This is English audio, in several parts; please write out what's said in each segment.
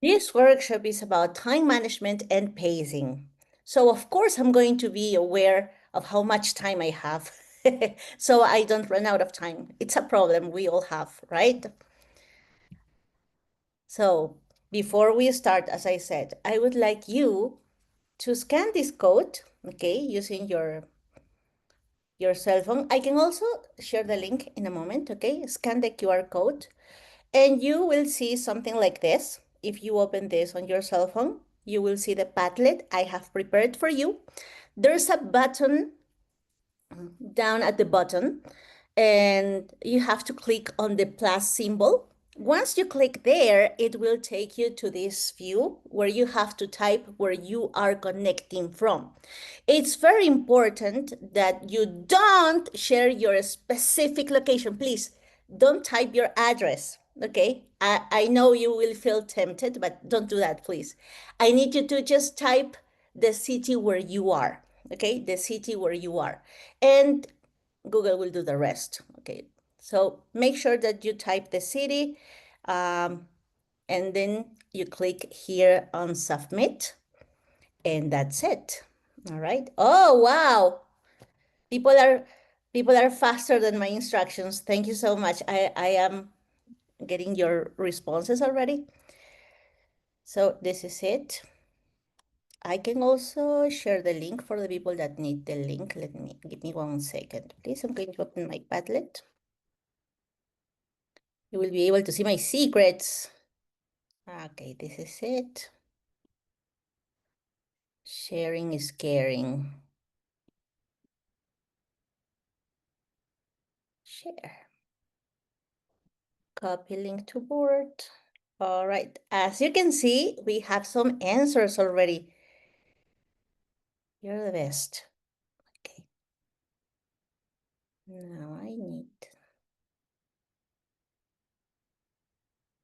This workshop is about time management and pacing. So of course, I'm going to be aware of how much time I have so I don't run out of time. It's a problem we all have, right? So before we start, as I said, I would like you to scan this code, okay, using your cell phone. I can also share the link in a moment, okay? Scan the QR code and you will see something like this. If you open this on your cell phone, you will see the Padlet I have prepared for you. There's a button down at the bottom and you have to click on the plus symbol. Once you click there, it will take you to this view where you have to type where you are connecting from. It's very important that you don't share your specific location. Please don't type your address, okay? I know you will feel tempted, but don't do that, please. I need you to just type the city where you are, okay? The city where you are. And Google will do the rest, okay? So make sure that you type the city and then you click here on submit and that's it. All right. Oh, wow. People are faster than my instructions. Thank you so much. I am getting your responses already. So this is it. I can also share the link for the people that need the link. Give me 1 second, please. I'm going to open my Padlet. You will be able to see my secrets. Okay, this is it. Sharing is caring. Share. Copy link to board. All right, as you can see, we have some answers already. You're the best. Okay. Now I need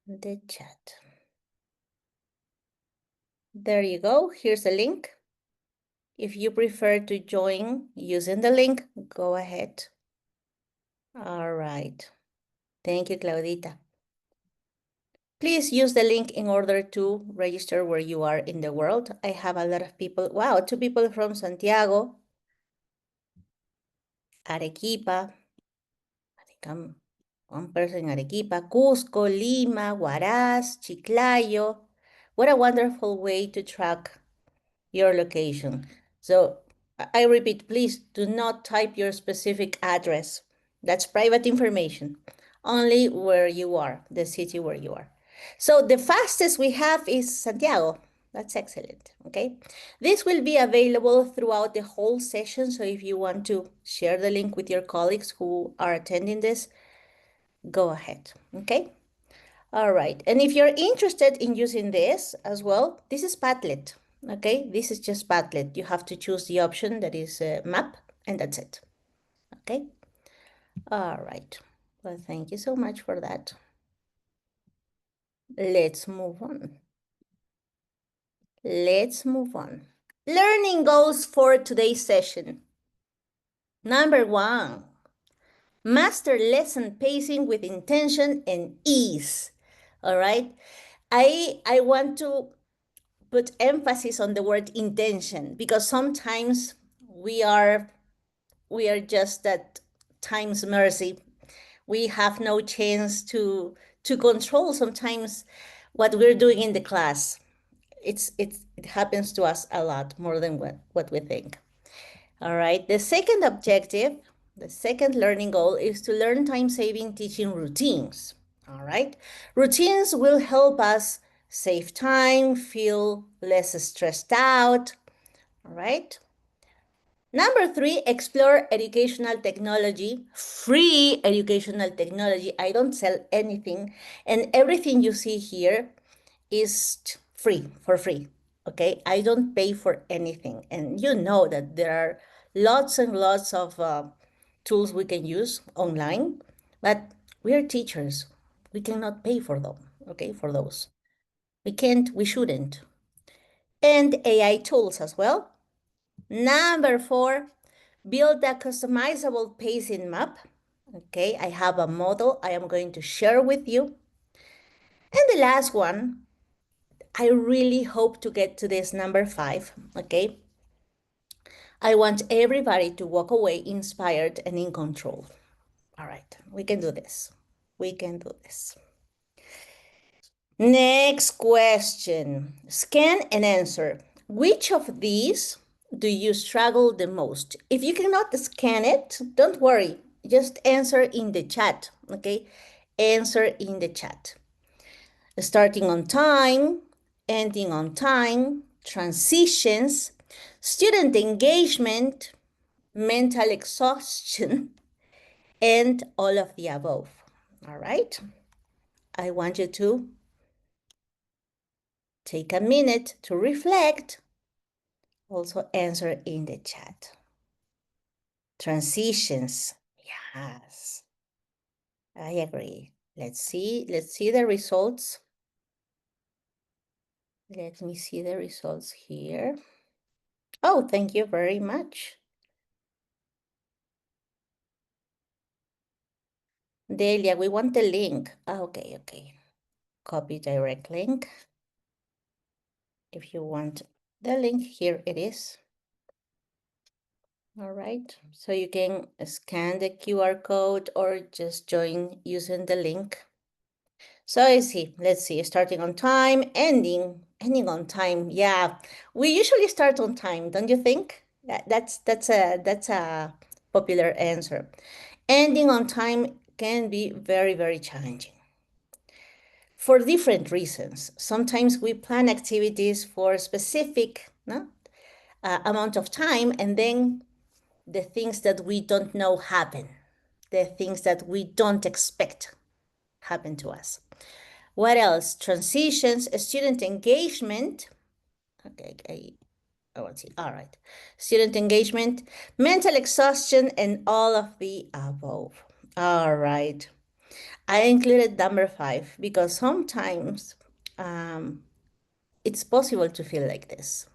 the chat. There you go. Here's the link. If you prefer to join using the link, go ahead. All right. Thank you, Claudita. Please use the link in order to register where you are in the world. I have a lot of people. Wow, 2 people from Santiago, Arequipa. I think I'm 1 person in Arequipa, Cusco, Lima, Huaraz, Chiclayo. What a wonderful way to track your location. So I repeat, please do not type your specific address. That's private information. Only where you are, the city where you are. So the fastest we have is Santiago. That's excellent, okay? This will be available throughout the whole session. So if you want to share the link with your colleagues who are attending this, go ahead, okay? All right, and if you're interested in using this as well, this is Padlet, okay? This is just Padlet. You have to choose the option that is map, and that's it, okay? All right, well, thank you so much for that. Let's move on. Let's move on. Learning goals for today's session. Number 1, master lesson pacing with intention and ease, all right? I want to put emphasis on the word intention because sometimes we are just at time's mercy. We have no chance to control sometimes what we're doing in the class. It happens to us a lot more than what we think. All right. The second objective, the second learning goal is to learn time-saving teaching routines. All right. Routines will help us save time, feel less stressed out. All right. Number 3, explore educational technology, free educational technology. I don't sell anything, and everything you see here is free, for free, okay? I don't pay for anything, and you know that there are lots and lots of tools we can use online, but we are teachers. We cannot pay for them, okay, for those. We can't, we shouldn't. And AI tools as well. Number 4, build a customizable pacing map. Okay, I have a model I am going to share with you. And the last one, I really hope to get to this number 5, okay? I want everybody to walk away inspired and in control. All right, we can do this. We can do this. Next question. Scan and answer. Which of these do you struggle the most? If you cannot scan it, don't worry. Just answer in the chat, okay? Answer in the chat. Starting on time, ending on time, transitions, student engagement, mental exhaustion, and all of the above. All right? I want you to take a minute to reflect. Also answer in the chat. Transitions. Yes, I agree. Let's see the results. Let me see the results here. Oh, thank you very much. Delia, we want the link. Okay, okay. Copy direct link. If you want the link, here it is. All right, so you can scan the QR code or just join using the link. So I see, let's see, starting on time, ending on time. Yeah, we usually start on time, don't you think? That's a popular answer. Ending on time can be very, very challenging for different reasons. Sometimes we plan activities for a specific amount of time, and then the things that we don't know happen, the things that we don't expect happen to us. What else? Transitions, student engagement. Okay, I want to see. All right. Student engagement, mental exhaustion, and all of the above. All right. I included number 5 because sometimes it's possible to feel like this.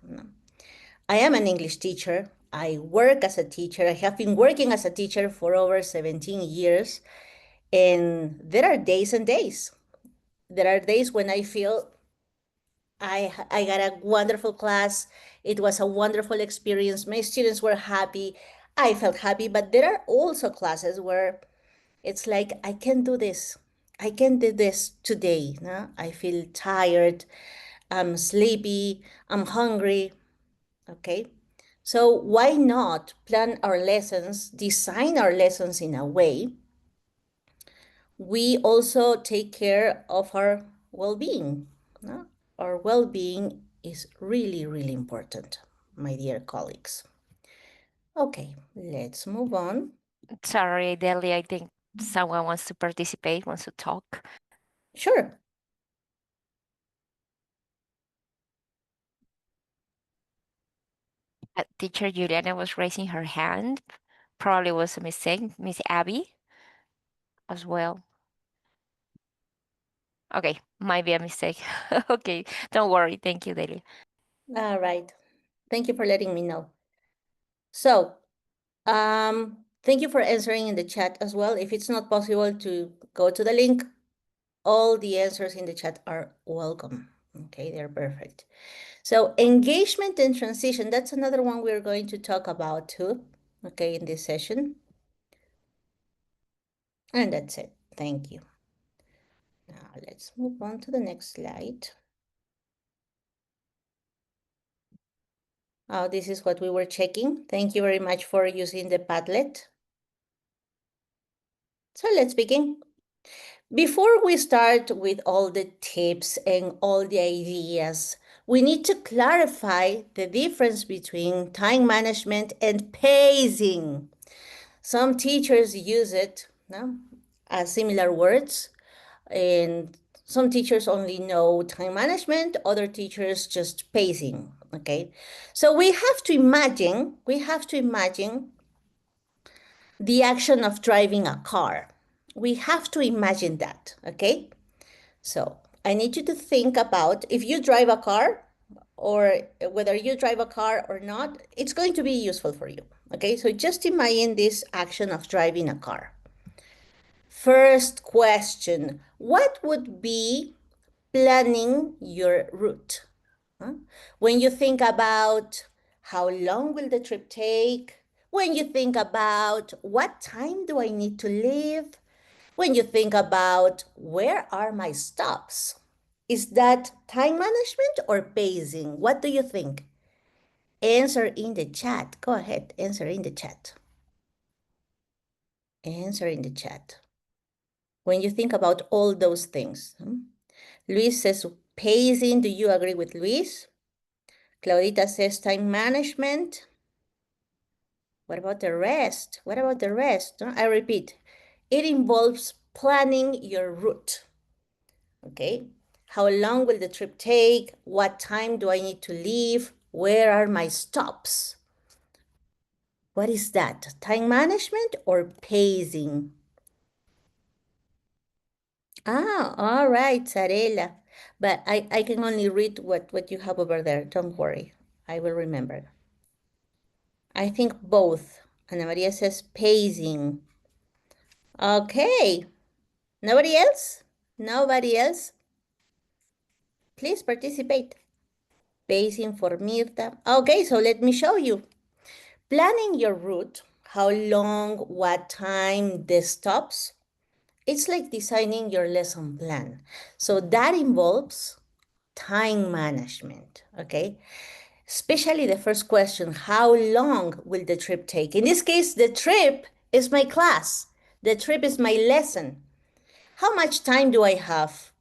I am an English teacher. I work as a teacher. I have been working as a teacher for over 17 years. And there are days and days. There are days when I feel I got a wonderful class. It was a wonderful experience. My students were happy. I felt happy. But there are also classes where it's like, I can't do this. I can't do this today. No? I feel tired. I'm sleepy. I'm hungry. Okay. So why not plan our lessons, design our lessons in a way we also take care of our well-being. No? Our well-being is really, really important, my dear colleagues. Okay, let's move on. Sorry, Deli, I think someone wants to participate, wants to talk. Sure. Teacher Juliana was raising her hand. Probably was a mistake. Miss Abby as well. Okay, might be a mistake. Okay, don't worry. Thank you, Delia. All right. Thank you for letting me know. So, thank you for answering in the chat as well. If it's not possible to go to the link, all the answers in the chat are welcome. Okay, they're perfect. So engagement and transition, that's another one we're going to talk about too, okay, in this session. And that's it. Thank you. Now let's move on to the next slide. Oh, this is what we were checking. Thank you very much for using the Padlet. So let's begin. Before we start with all the tips and all the ideas, we need to clarify the difference between time management and pacing. Some teachers use it as similar words, and some teachers only know time management, other teachers just pacing, okay? So we have to imagine the action of driving a car. We have to imagine that, okay? So I need you to think about if you drive a car or whether you drive a car or not, it's going to be useful for you, okay? So just imagine this action of driving a car. First question, what would be planning your route. When you think about how long will the trip take, when you think about what time do I need to leave, when you think about where are my stops, is that time management or pacing? What do you think? Answer in the chat. Go ahead, answer in the chat. Answer in the chat. When you think about all those things. Luis says pacing. Do you agree with Luis? Claudita says time management. What about the rest? What about the rest? I repeat, it involves planning your route. Okay, how long will the trip take? What time do I need to leave? Where are my stops? What is that? Time management or pacing? Ah, all right, Sarela. But I can only read what you have over there. Don't worry. I will remember. I think both. Ana Maria says pacing. Okay. Nobody else? Nobody else? Please participate. Pacing for Mirta. Okay, so let me show you. Planning your route, how long, what time, the stops, it's like designing your lesson plan. So that involves time management, okay? Especially the first question, how long will the trip take? In this case, the trip is my class. The trip is my lesson. How much time do I have?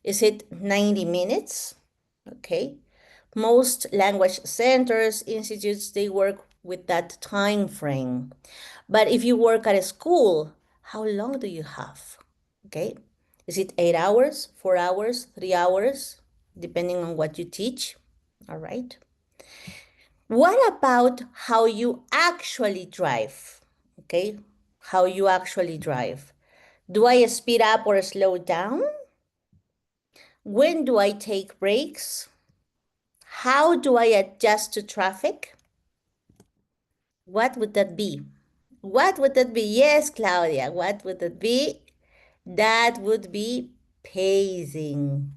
Is it 90 minutes? Okay. Most language centers, institutes, they work with that time frame. But if you work at a school, how long do you have? Okay. Is it 8 hours, 4 hours, 3 hours, depending on what you teach? All right. What about how you actually drive? Okay. How you actually drive. Do I speed up or slow down? When do I take breaks? How do I adjust to traffic? What would that be? What would that be? Yes, Claudia, what would that be? That would be pacing.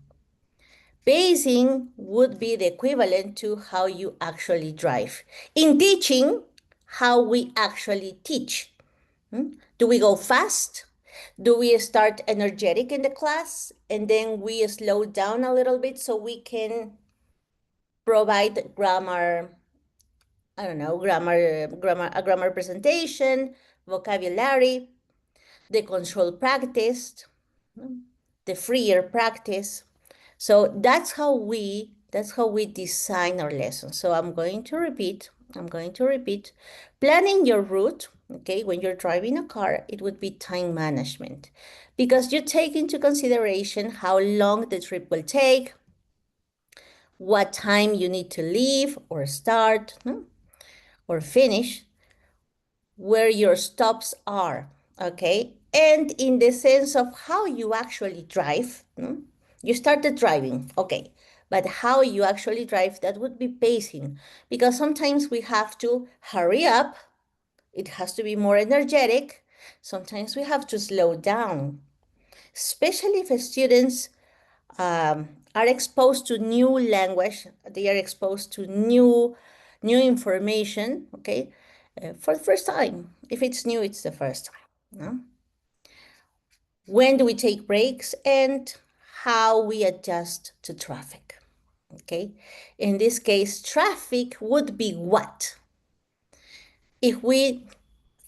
Pacing would be the equivalent to how you actually drive. In teaching, how we actually teach. Do we go fast? Do we start energetic in the class and then we slow down a little bit so we can provide grammar, I don't know, a grammar presentation, vocabulary, the control practice, the freer practice. So that's how we design our lessons. So I'm going to repeat. Planning your route, okay, when you're driving a car, it would be time management because you take into consideration how long the trip will take, what time you need to leave or start or finish, where your stops are, okay? And in the sense of how you actually drive, you started driving, okay, but how you actually drive, that would be pacing, because sometimes we have to hurry up, it has to be more energetic, sometimes we have to slow down, especially if students are exposed to new language, they are exposed to new information, okay, for the first time. If it's new, it's the first time. No? When do we take breaks and how we adjust to traffic, okay? In this case, traffic would be what? If we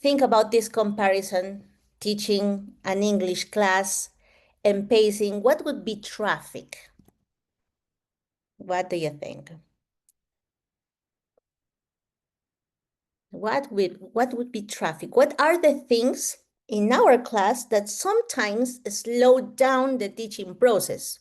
think about this comparison, teaching an English class and pacing, what would be traffic? What do you think? What would be traffic? What are the things in our class that sometimes slow down the teaching process?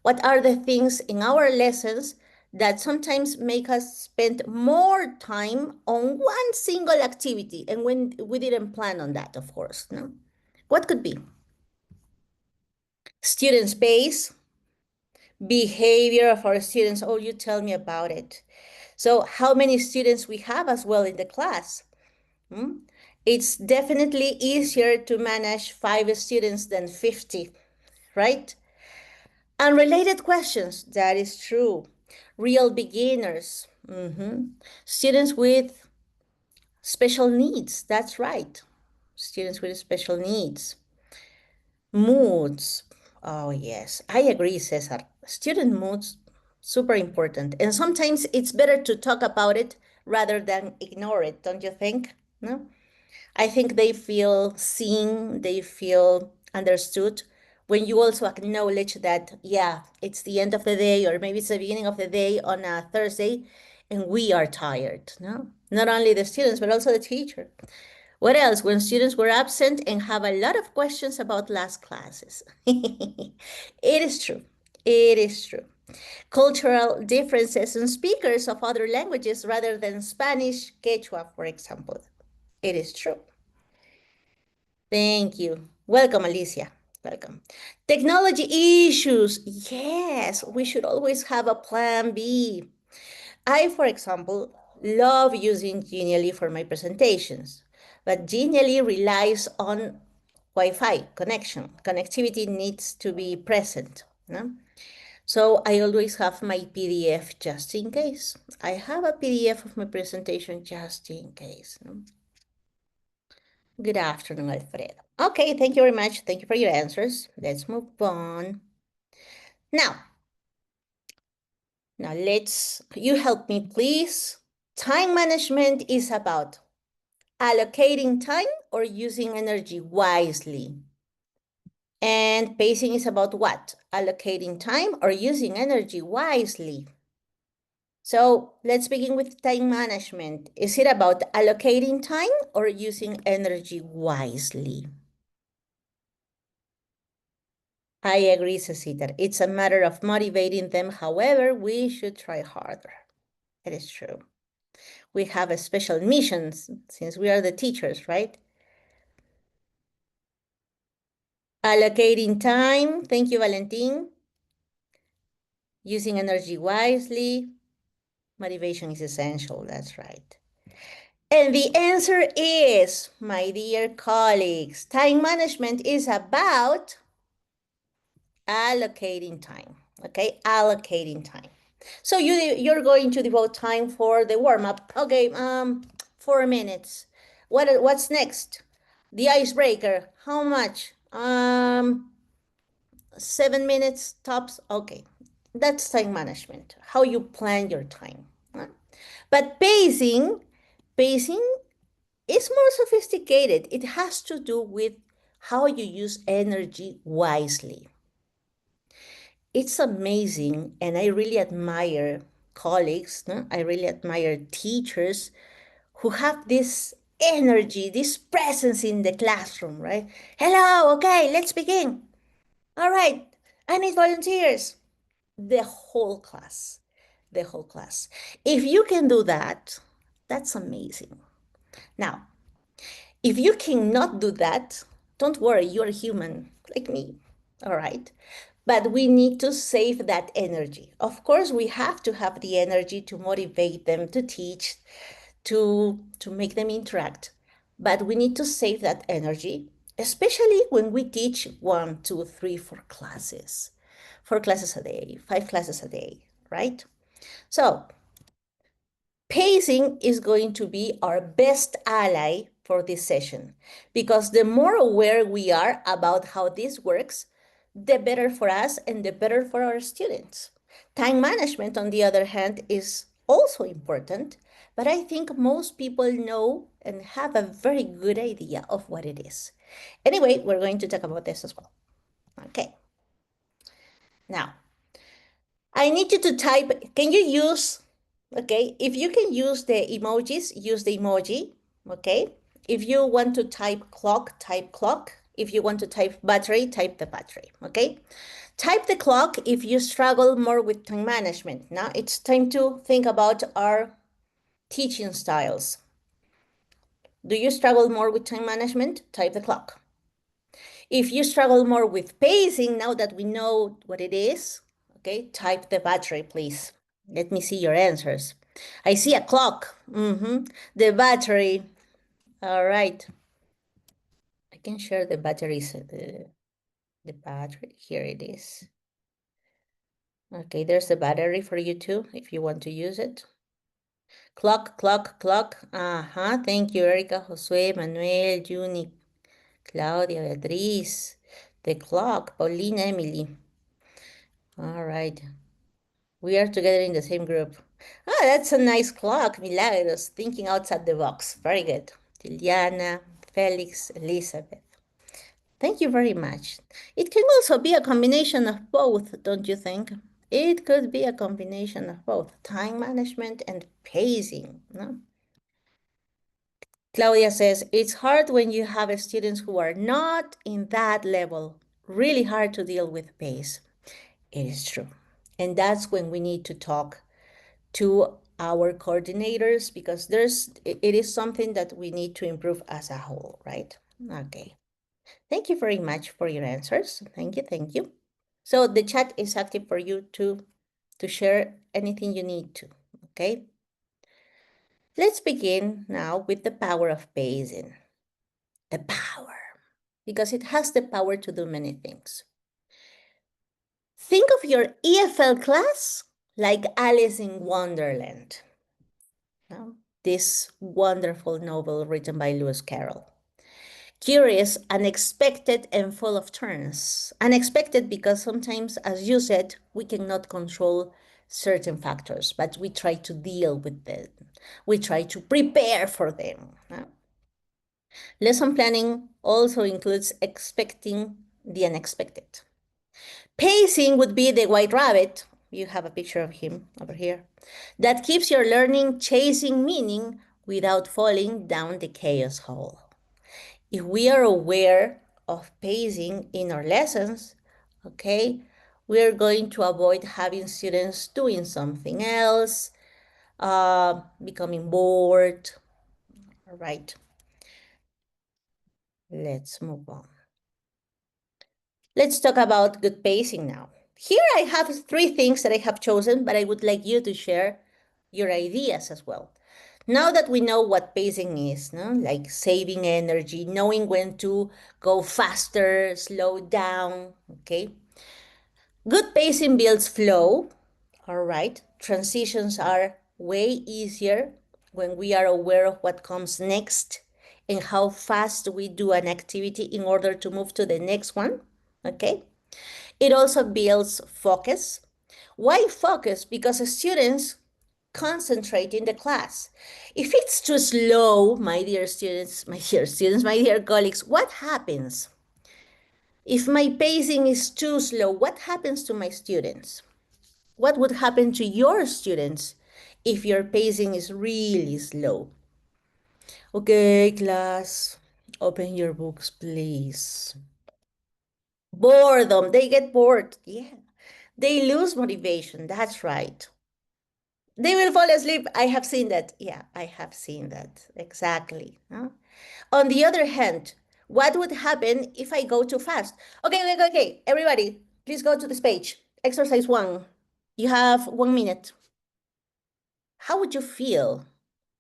What are the things in our lessons that sometimes make us spend more time on one single activity and when we didn't plan on that, of course, no? What could be? Student space, behavior of our students. Oh, you tell me about it. So how many students we have as well in the class? It's definitely easier to manage 5 students than 50, right? Unrelated questions, that is true. Real beginners, students with special needs, that's right. Students with special needs. Moods, oh yes, I agree, Cesar. Student moods, super important. And sometimes it's better to talk about it rather than ignore it, don't you think? No? I think they feel seen, they feel understood when you also acknowledge that, yeah, it's the end of the day, or maybe it's the beginning of the day on a Thursday, and we are tired, no? Not only the students, but also the teacher. What else? When students were absent and have a lot of questions about last classes. It is true. It is true. Cultural differences in speakers of other languages rather than Spanish, Quechua, for example. It is true. Thank you. Welcome, Alicia. Welcome. Technology issues. Yes, we should always have a plan B. I, for example, love using Genially for my presentations, but Genially relies on Wi-Fi connection. Connectivity needs to be present. No? So I always have my PDF just in case. I have a PDF of my presentation just in case. No? Good afternoon, Alfredo. Okay, thank you very much. Thank you for your answers. Let's move on. Now you help me, please. Time management is about allocating time or using energy wisely. And pacing is about what? Allocating time or using energy wisely. So let's begin with time management. Is it about allocating time or using energy wisely? I agree, Cecita. It's a matter of motivating them. However, we should try harder. It is true. We have a special mission since we are the teachers, right? Allocating time. Thank you, Valentin. Using energy wisely. Motivation is essential. That's right. And the answer is, my dear colleagues, time management is about allocating time. Okay, allocating time. So you're going to devote time for the warm-up. Okay, 4 minutes. What's next? The icebreaker. How much? 7 minutes tops. Okay, that's time management. How you plan your time. But pacing is more sophisticated. It has to do with how you use energy wisely. It's amazing, and I really admire colleagues, no? I really admire teachers who have this energy, this presence in the classroom, right? Hello, okay, let's begin. All right, I need volunteers. The whole class, the whole class. If you can do that, that's amazing. Now, if you cannot do that, don't worry, you're human like me, all right? But we need to save that energy. Of course, we have to have the energy to motivate them, to teach, to make them interact. But we need to save that energy, especially when we teach 1, 2, 3, 4 classes, 4 classes a day, 5 classes a day, right? So pacing is going to be our best ally for this session because the more aware we are about how this works, the better for us and the better for our students. Time management, on the other hand, is also important, but I think most people know and have a very good idea of what it is. Anyway, we're going to talk about this as well. Okay. Now, I need you to type, can you use, okay, if you can use the emojis, use the emoji, okay? If you want to type clock, type clock. If you want to type battery, type the battery, okay? Type the clock if you struggle more with time management. Now it's time to think about our teaching styles. Do you struggle more with time management? Type the clock. If you struggle more with pacing, now that we know what it is, okay, type the battery, please. Let me see your answers. I see a clock. The battery. All right. I can share the batteries. The battery. Here it is. Okay, there's a battery for you too, if you want to use it. Clock, clock, clock. Thank you, Erica, Josué, Manuel, Juni, Claudia, Beatriz. The clock, Paulina, Emily. All right. We are together in the same group. That's a nice clock, Milagros. Thinking outside the box. Very good. Tiliana, Felix, Elizabeth. Thank you very much. It can also be a combination of both, don't you think? It could be a combination of both time management and pacing. No? Claudia says, it's hard when you have students who are not in that level. Really hard to deal with pace. It is true. And that's when we need to talk to our coordinators because it is something that we need to improve as a whole, right? Okay. Thank you very much for your answers. Thank you, thank you. So the chat is active for you to share anything you need to, okay? Let's begin now with the power of pacing. The power, because it has the power to do many things. Think of your EFL class like Alice in Wonderland. No? This wonderful novel written by Lewis Carroll. Curious, unexpected, and full of turns. Unexpected because sometimes, as you said, we cannot control certain factors, but we try to deal with them. We try to prepare for them. Lesson planning also includes expecting the unexpected. Pacing would be the white rabbit. You have a picture of him over here. That keeps your learning chasing meaning without falling down the chaos hole. If we are aware of pacing in our lessons, okay, we are going to avoid having students doing something else, becoming bored. All right, let's move on. Let's talk about good pacing now. Here I have 3 things that I have chosen, but I would like you to share your ideas as well. Now that we know what pacing is, no? Like saving energy, knowing when to go faster, slow down, okay? Good pacing builds flow, all right? Transitions are way easier when we are aware of what comes next and how fast we do an activity in order to move to the next one, okay? It also builds focus. Why focus? Because students concentrate in the class. If it's too slow, my dear students, my dear colleagues, what happens? If my pacing is too slow, what happens to my students? What would happen to your students if your pacing is really slow? Okay, class, open your books, please. Boredom, they get bored. Yeah. They lose motivation. That's right. They will fall asleep. I have seen that. Yeah, I have seen that. Exactly. Huh? On the other hand, what would happen if I go too fast? Okay. Everybody, please go to this page. Exercise 1. You have 1 minute. How would you feel?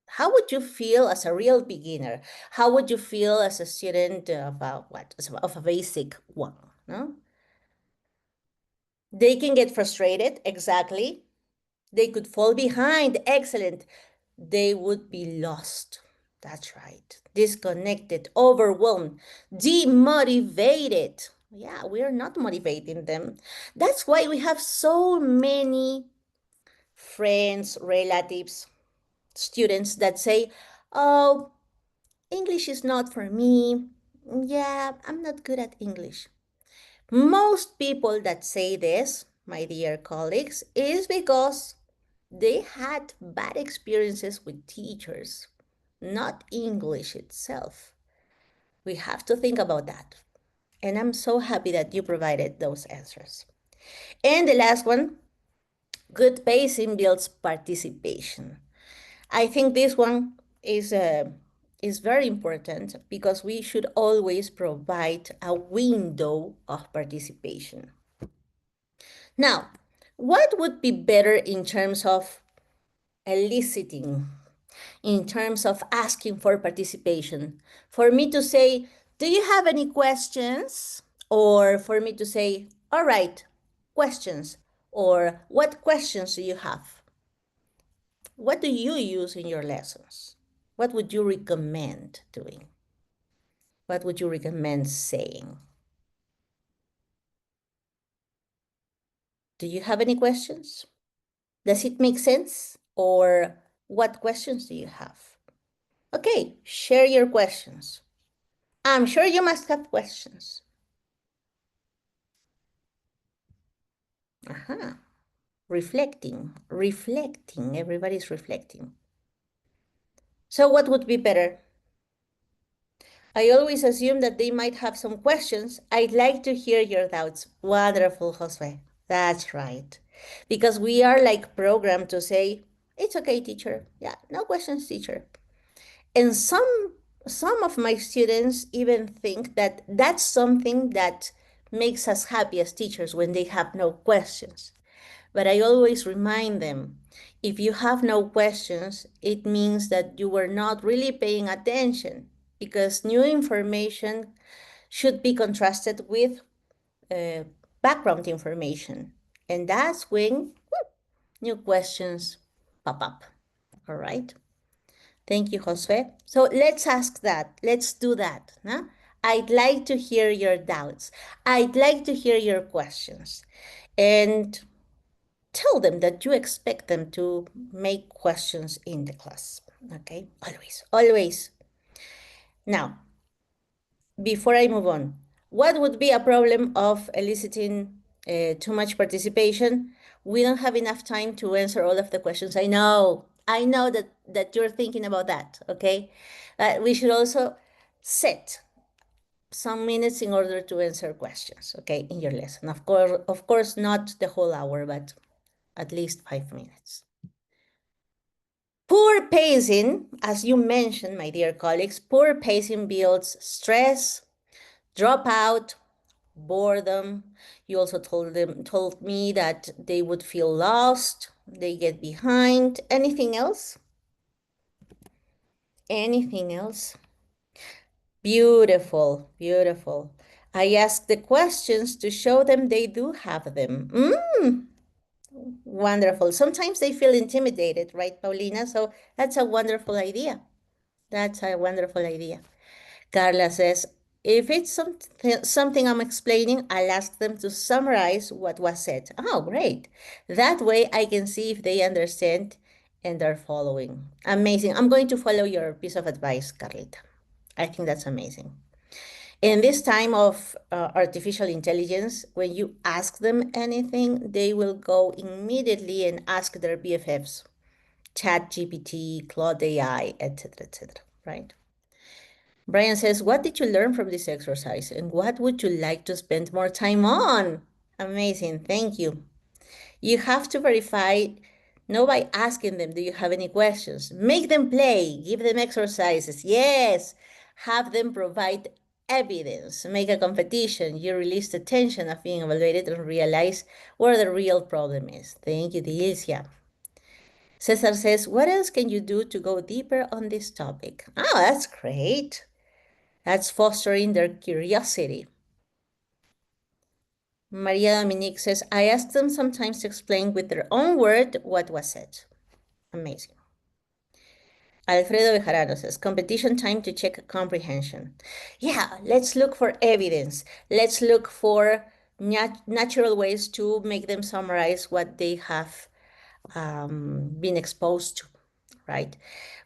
How would you feel as a real beginner? How would you feel as a student of a basic one? No? They can get frustrated, exactly. They could fall behind, excellent. They would be lost. That's right. Disconnected, overwhelmed, demotivated. Yeah, we are not motivating them. That's why we have so many friends, relatives, students that say, oh, English is not for me. Yeah, I'm not good at English. Most people that say this, my dear colleagues, is because they had bad experiences with teachers, not English itself. We have to think about that. And I'm so happy that you provided those answers. And the last one, good pacing builds participation. I think this one is very important because we should always provide a window of participation. Now, what would be better in terms of eliciting, in terms of asking for participation? For me to say, do you have any questions? Or for me to say, all right, questions. Or what questions do you have? What do you use in your lessons? What would you recommend doing? What would you recommend saying? Do you have any questions? Does it make sense? Or what questions do you have? Okay, share your questions. I'm sure you must have questions. Reflecting, everybody's reflecting. So what would be better? I always assume that they might have some questions. I'd like to hear your doubts. Wonderful, Josue. That's right. Because we are like programmed to say, it's okay, teacher. Yeah, no questions, teacher. And some of my students even think that that's something that makes us happy as teachers when they have no questions. But I always remind them, if you have no questions, it means that you were not really paying attention, because new information should be contrasted with background information. And that's when new questions pop up. All right. Thank you, Josue. So let's ask that. Let's do that. Huh? I'd like to hear your doubts. I'd like to hear your questions. And tell them that you expect them to make questions in the class. Okay? Always, always. Now, before I move on, what would be a problem of eliciting too much participation? We don't have enough time to answer all of the questions. I know that you're thinking about that, okay? We should also set some minutes in order to answer questions, okay, in your lesson. Of course, not the whole hour, but at least 5 minutes. Poor pacing, as you mentioned, my dear colleagues, poor pacing builds stress, dropout, boredom. You also told me that they would feel lost, they get behind. Anything else? Anything else? Beautiful, beautiful. I ask the questions to show them they do have them. Wonderful. Sometimes they feel intimidated, right, Paulina? So that's a wonderful idea. That's a wonderful idea. Carla says, if it's something I'm explaining, I'll ask them to summarize what was said. Oh, great. That way I can see if they understand and are following. Amazing. I'm going to follow your piece of advice, Carlita. I think that's amazing. In this time of artificial intelligence, when you ask them anything, they will go immediately and ask their BFFs, ChatGPT, Claude AI, etc., right? Brian says, what did you learn from this exercise and what would you like to spend more time on? Amazing, thank you. You have to verify, not by asking them, do you have any questions? Make them play, give them exercises. Yes, have them provide evidence, make a competition. You release the tension of being evaluated and realize where the real problem is. Thank you, Delicia. Cesar says, what else can you do to go deeper on this topic? Oh, that's great. That's fostering their curiosity. Maria Dominique says, I ask them sometimes to explain with their own word what was said. Amazing. Alfredo Bejarano says, competition time to check comprehension. Yeah, let's look for evidence. Let's look for natural ways to make them summarize what they have been exposed to, right?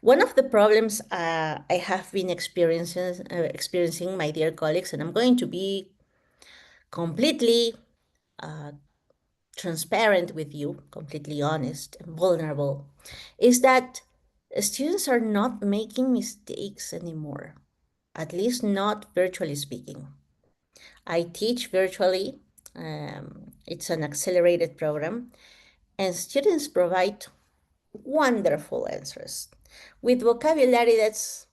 One of the problems I have been experiencing, my dear colleagues, and I'm going to be completely transparent with you, completely honest and vulnerable, is that students are not making mistakes anymore, at least not virtually speaking. I teach virtually. It's an accelerated program, and students provide wonderful answers with vocabulary that's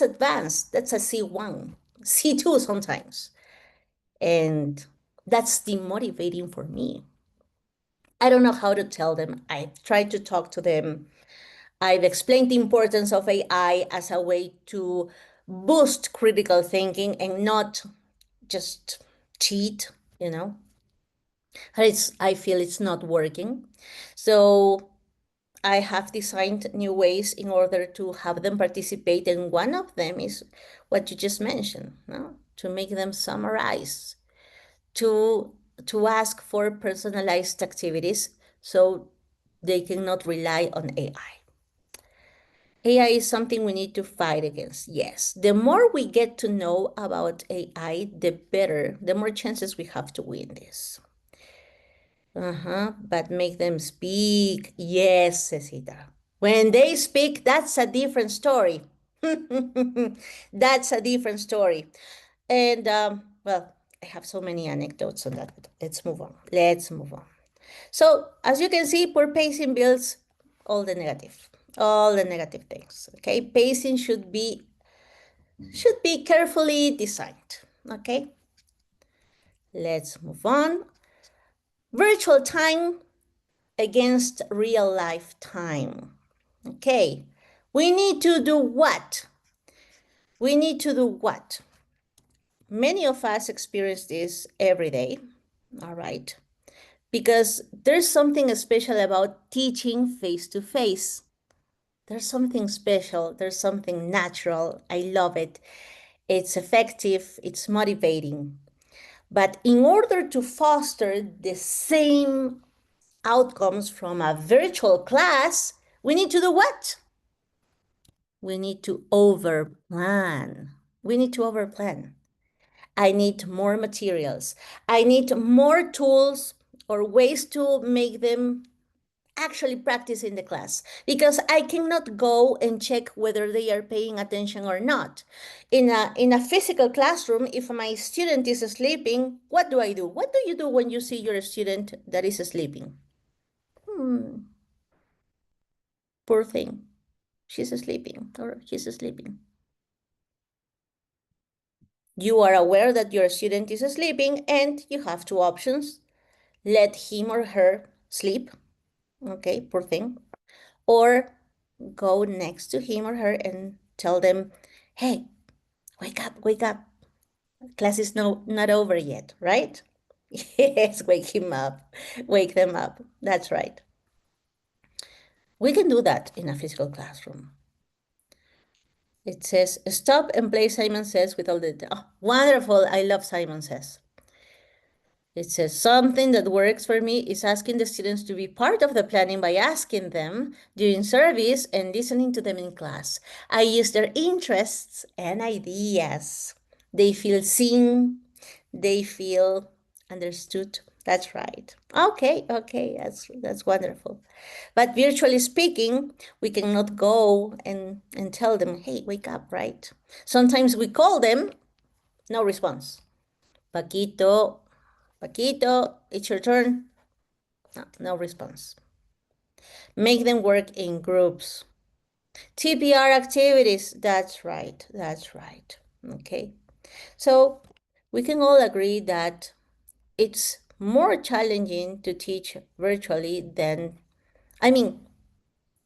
advanced. That's a C1, C2 sometimes. And that's demotivating for me. I don't know how to tell them. I've tried to talk to them. I've explained the importance of AI as a way to boost critical thinking and not just cheat, you know. I feel it's not working. So I have designed new ways in order to have them participate, and one of them is what you just mentioned, no? To make them summarize, to ask for personalized activities so they cannot rely on AI. AI is something we need to fight against. Yes, the more we get to know about AI, the better, the more chances we have to win this. But make them speak. Yes, Cecita. When they speak, that's a different story. That's a different story. And well, I have so many anecdotes on that, but let's move on. Let's move on. So as you can see, poor pacing builds all the negative things. Okay, pacing should be carefully designed. Okay, let's move on. Virtual time against real life time. Okay, we need to do what? We need to do what? Many of us experience this every day, all right? Because there's something special about teaching face to face. There's something special, there's something natural. I love it. It's effective, it's motivating. But in order to foster the same outcomes from a virtual class, we need to do what? We need to overplan. We need to overplan. I need more materials. I need more tools or ways to make them actually practice in the class, because I cannot go and check whether they are paying attention or not. In a physical classroom, if my student is sleeping, what do I do? What do you do when you see your student that is sleeping? Poor thing. She's sleeping or he's sleeping. You are aware that your student is sleeping and you have two options. Let him or her sleep. Okay, poor thing. Or go next to him or her and tell them, hey, wake up, wake up. Class is not over yet, right? Yes, wake him up, wake them up. That's right. We can do that in a physical classroom. It says, stop and play Simon Says with all the, oh, wonderful. I love Simon Says. It says, something that works for me is asking the students to be part of the planning by asking them during service and listening to them in class. I use their interests and ideas. They feel seen, they feel understood. That's right. Okay, that's wonderful. But virtually speaking, we cannot go and tell them, hey, wake up, right? Sometimes we call them, no response. Paquito, Paquito, it's your turn. No response. Make them work in groups. TPR activities, that's right, that's right. Okay, so we can all agree that it's more challenging to teach virtually than, I mean,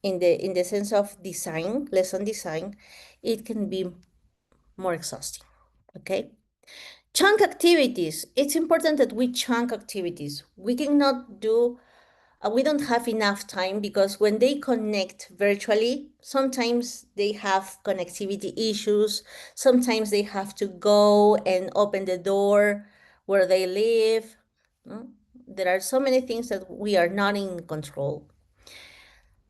in the sense of design, lesson design, it can be more exhausting, okay? Chunk activities, it's important that we chunk activities. We cannot do we don't have enough time, because when they connect virtually, sometimes they have connectivity issues. Sometimes they have to go and open the door where they live. There are so many things that we are not in control.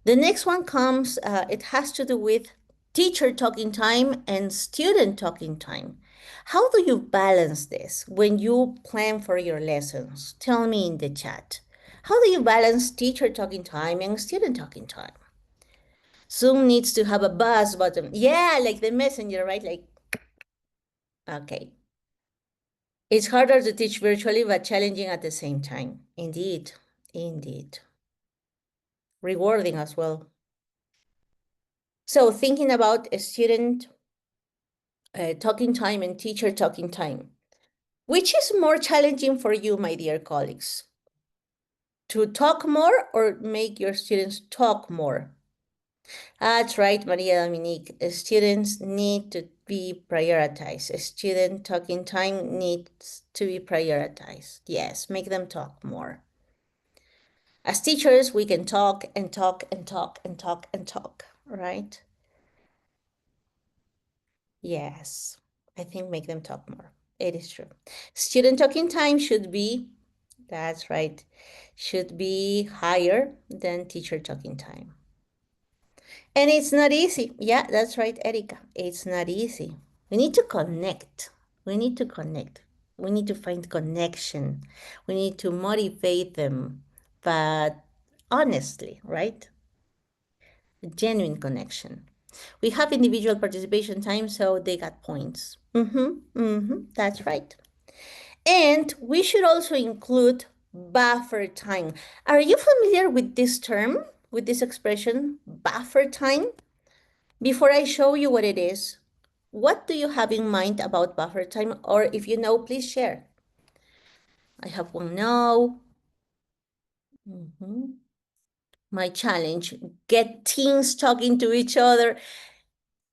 The next one comes, it has to do with teacher talking time and student talking time. How do you balance this when you plan for your lessons? Tell me in the chat. How do you balance teacher talking time and student talking time? Zoom needs to have a buzz button. Yeah, like the messenger, right? Like, okay. It's harder to teach virtually, but challenging at the same time. Indeed, indeed. Rewarding as well. So thinking about a student talking time and teacher talking time, which is more challenging for you, my dear colleagues? To talk more or make your students talk more? That's right, Maria Dominique. Students need to be prioritized. Student talking time needs to be prioritized. Yes, make them talk more. As teachers, we can talk and talk and talk and talk and talk, right? Yes, I think make them talk more. It is true. Student talking time should be, that's right, should be higher than teacher talking time. And it's not easy. Yeah, that's right, Erika. It's not easy. We need to connect. We need to connect. We need to find connection. We need to motivate them, but honestly, right? A genuine connection. We have individual participation time, so they got points. That's right. And we should also include buffer time. Are you familiar with this term, with this expression, buffer time? Before I show you what it is, what do you have in mind about buffer time? Or if you know, please share. I have one no. My challenge, get teens talking to each other.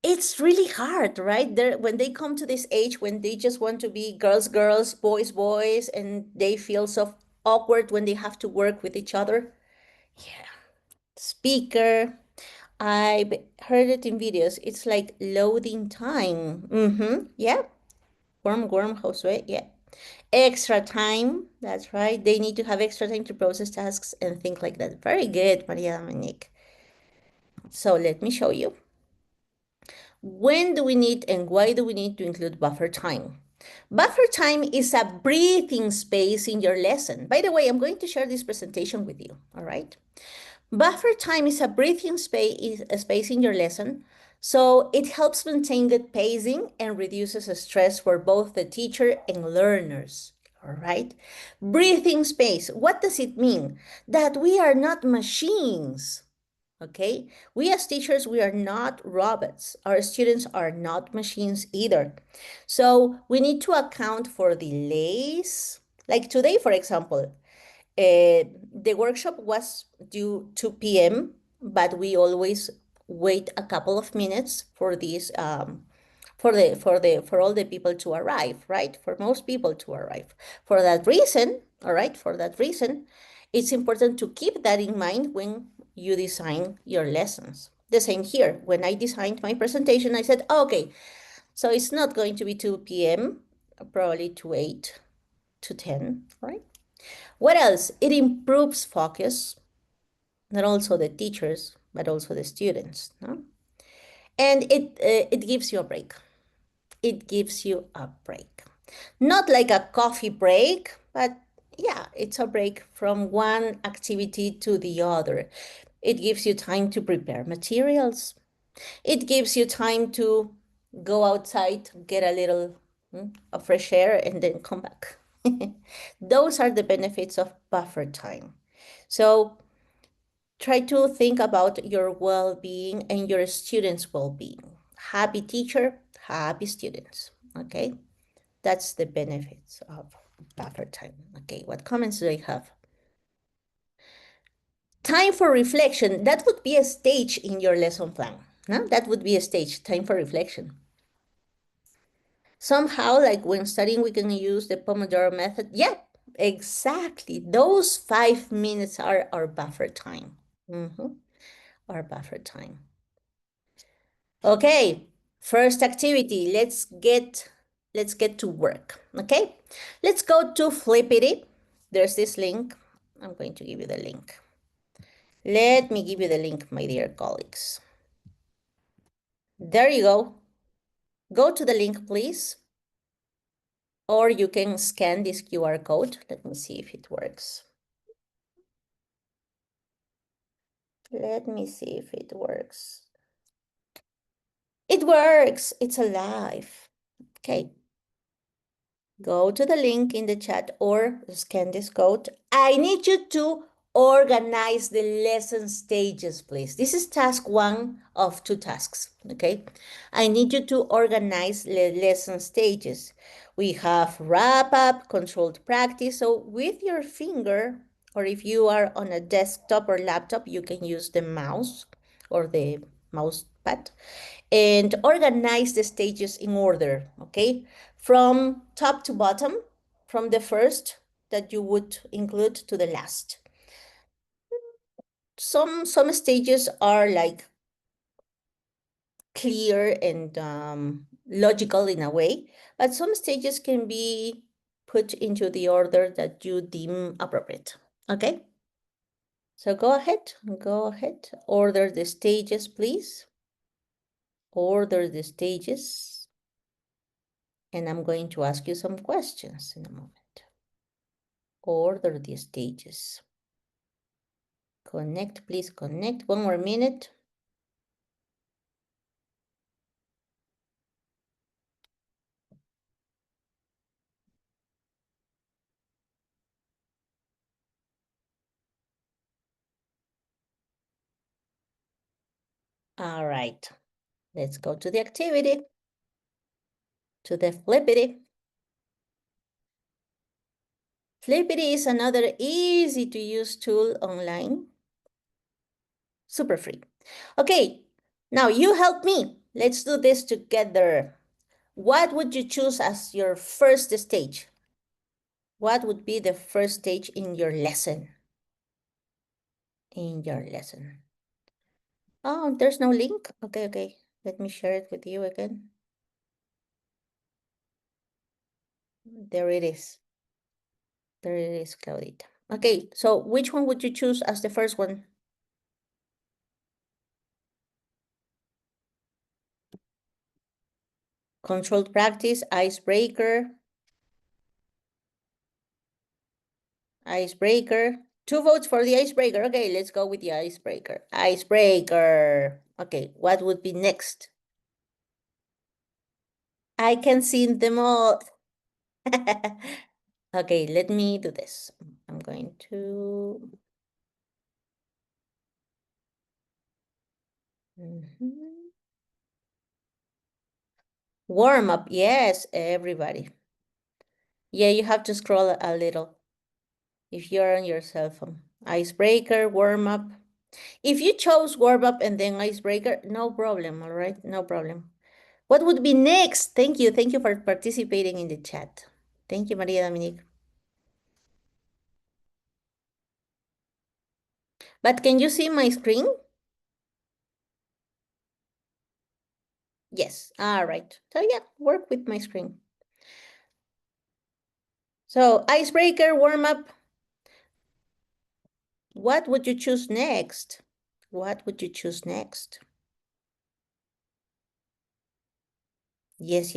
It's really hard, right? When they come to this age, when they just want to be girls, girls, boys, boys, and they feel so awkward when they have to work with each other. Yeah. Speaker. I've heard it in videos. It's like loading time. Yeah. 𝐏𝐚𝐬𝐬𝐬𝐿, yeah. Extra time. That's right. They need to have extra time to process tasks and think like that. Very good, Maria Dominique. So let me show you. When do we need and why do we need to include buffer time? Buffer time is a breathing space in your lesson. By the way, I'm going to share this presentation with you, all right? Buffer time is a breathing space in your lesson, so it helps maintain good pacing and reduces stress for both the teacher and learners, all right? Breathing space, what does it mean? That we are not machines. Okay, we as teachers, we are not robots. Our students are not machines either. So we need to account for delays. Like today, for example, the workshop was due 2 p.m., but we always wait a couple of minutes for this for all the people to arrive, right? For most people to arrive. For that reason, all right, for that reason, it's important to keep that in mind when you design your lessons. The same here. When I designed my presentation, I said, okay, so it's not going to be 2 p.m., probably to 8 to 10, right? What else? It improves focus, not also the teachers, but also the students, no? And it gives you a break. It gives you a break. Not like a coffee break, but yeah, it's a break from one activity to the other. It gives you time to prepare materials. It gives you time to go outside, get a little of fresh air, and then come back. Those are the benefits of buffer time. So try to think about your well-being and your students' well-being. Happy teacher, happy students. Okay, that's the benefits of buffer time. Okay, what comments do I have? Time for reflection. That would be a stage in your lesson plan. No? That would be a stage, time for reflection. Somehow, like when studying, we can use the Pomodoro method. Yeah, exactly. Those 5 minutes are our buffer time. Our buffer time. Okay, first activity. Let's get to work. Okay, let's go to Flippity. There's this link. I'm going to give you the link. Let me give you the link, my dear colleagues. There you go. Go to the link, please. Or you can scan this QR code. Let me see if it works. Let me see if it works. It works. It's alive. Okay. Go to the link in the chat or scan this code. I need you to organize the lesson stages, please. This is task 1 of 2 tasks, okay? I need you to organize the lesson stages. We have wrap up, controlled practice. So with your finger, or if you are on a desktop or laptop, you can use the mouse, or the mouse pad, and organize the stages in order, okay? From top to bottom, from the first that you would include to the last. Some stages are like clear and logical in a way, but some stages can be put into the order that you deem appropriate, okay? So go ahead, order the stages, please. Order the stages. And I'm going to ask you some questions in a moment. Order the stages. Connect, please connect. One more minute. All right, let's go to the activity, to the Flippity. Flippity is another easy to use tool online. Super free. Okay, now you help me. Let's do this together. What would you choose as your first stage? What would be the first stage in your lesson? Oh, there's no link? Okay. Let me share it with you again. There it is. There it is, Claudita. Okay, so which one would you choose as the first one? Controlled practice, icebreaker. Icebreaker. 2 votes for the icebreaker. Okay, let's go with the icebreaker. Icebreaker. Okay, what would be next? I can see them all. Okay, let me do this. I'm going to... Warm up. Yes, everybody. Yeah, you have to scroll a little if you're on your cell phone. Icebreaker, warm up. If you chose warm up and then icebreaker, no problem, all right? No problem. What would be next? Thank you. Thank you for participating in the chat. Thank you, Maria Dominique. But can you see my screen? Yes. All right. So yeah, work with my screen. So icebreaker, warm up. What would you choose next? What would you choose next? Yes.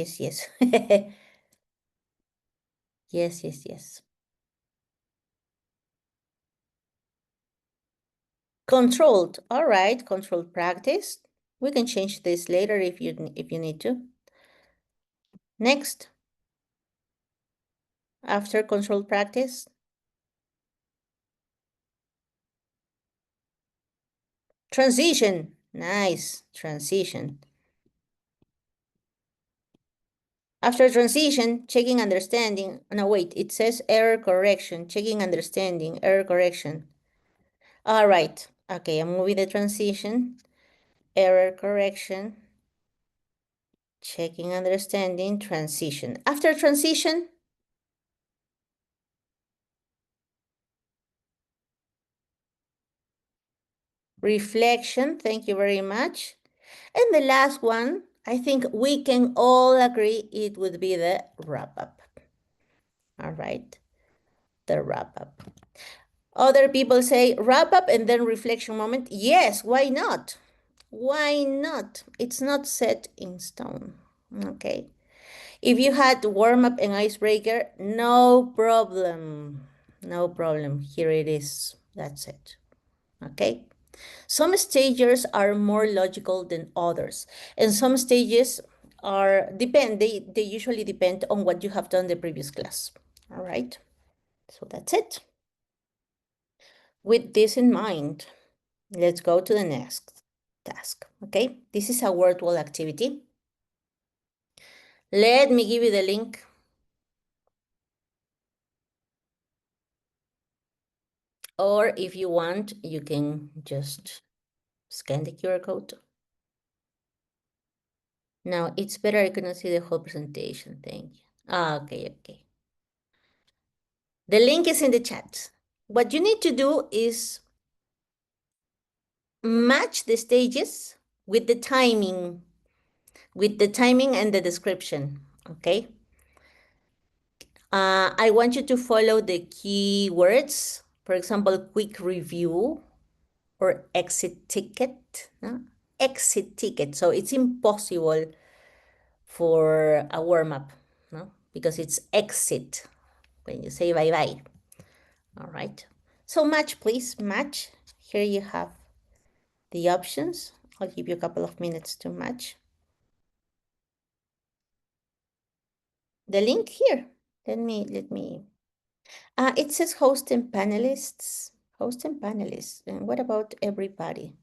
Yes. Controlled. All right, controlled practice. We can change this later if you need to. Next. After controlled practice. Transition. Nice. Transition. After transition, checking understanding. No, wait, it says error correction. Checking understanding, error correction. All right. Okay, I'm moving the transition. Error correction. Checking understanding, transition. After transition. Reflection. Thank you very much. And the last one, I think we can all agree it would be the wrap-up. All right, the wrap-up. Other people say wrap-up and then reflection moment. Yes, why not? Why not? It's not set in stone, okay? If you had warm-up and icebreaker, no problem. No problem. Here it is. That's it, okay? Some stages are more logical than others, and some stages they usually depend on what you have done the previous class. All right, so that's it. With this in mind, let's go to the next task. Okay, this is a word wall activity. Let me give you the link. Or if you want, you can just Scan the QR code. Now it's better I cannot see the whole presentation. Thank you. Okay, okay. The link is in the chat. What you need to do is match the stages with the timing and the description, okay? I want you to follow the keywords, for example, quick review or exit ticket, no? Exit ticket. So it's impossible for a warm-up, no? Because it's exit when you say bye-bye. All right. So match, please, match. Here you have the options. I'll give you a couple of minutes to match. The link here. Let me. It says host and panelists. Host and panelists. And what about everybody?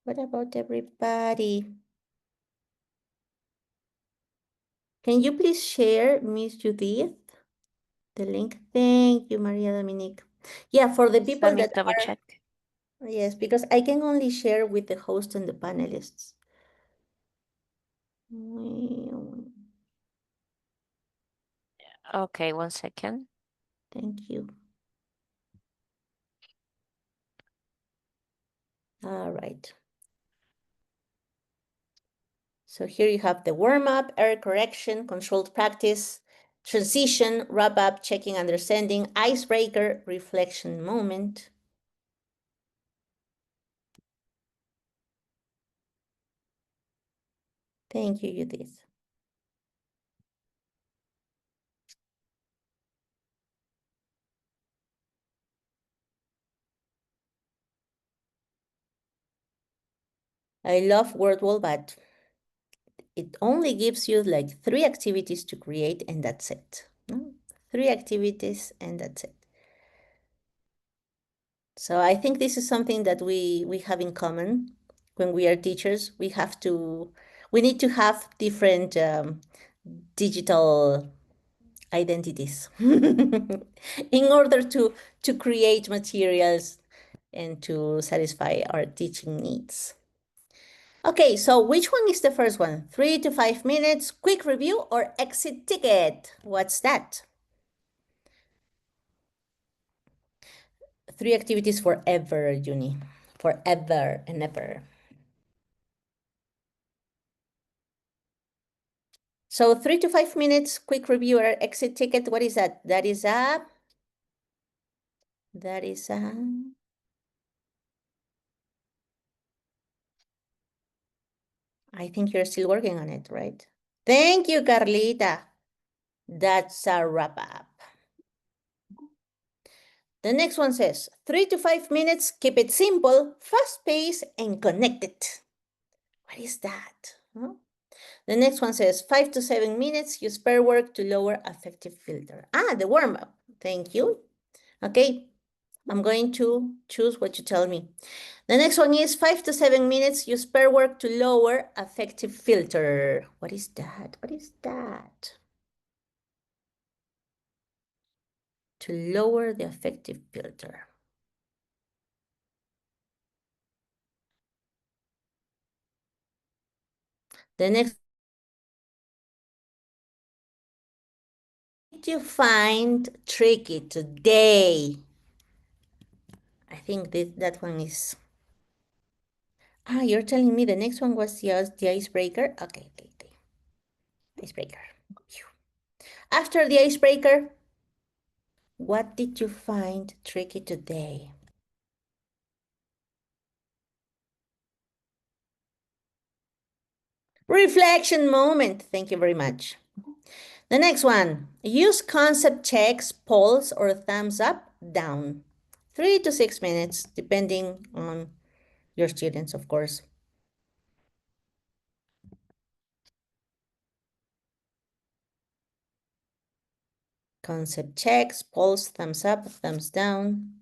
What about everybody? Can you please share, Miss Judith, the link? Thank you, Maria Dominique. Yeah, for the people Let me that double are, check. yes, because I can only share with the host and the panelists. Okay, 1 second. Thank you. All right. So here you have the warm-up, error correction, controlled practice, transition, wrap-up, checking, understanding, icebreaker, reflection moment. Thank you, Judith. I love Wordwall, but it only gives you like 3 activities to create and that's it. No? 3 activities and that's it. So I think this is something that we have in common when we are teachers. We need to have different digital identities in order to create materials and to satisfy our teaching needs. Okay, so which one is the first one? 3 to 5 minutes, quick review or exit ticket? What's that? 3 activities forever, Juni. Forever and ever. So 3 to 5 minutes, quick review or exit ticket. What is that? That is a... I think you're still working on it, right? Thank you, Carlita. That's a wrap up. The next one says 3 to 5 minutes, keep it simple, fast paced, and connected. What is that? Huh? The next one says 5 to 7 minutes, use pair work to lower affective filter. The warm up. Thank you. Okay, I'm going to choose what you tell me. The next one is 5 to 7 minutes, use pair work to lower affective filter. What is that? What is that? To lower the affective filter. The next, what did you find tricky today? I think that one is... you're telling me the next one was the icebreaker? Okay. Icebreaker. After the icebreaker, what did you find tricky today? Reflection moment. Thank you very much. The next one, use concept checks, polls, or thumbs up, down. 3 to 6 minutes, depending on your students, of course. Concept checks, polls, thumbs up, thumbs down.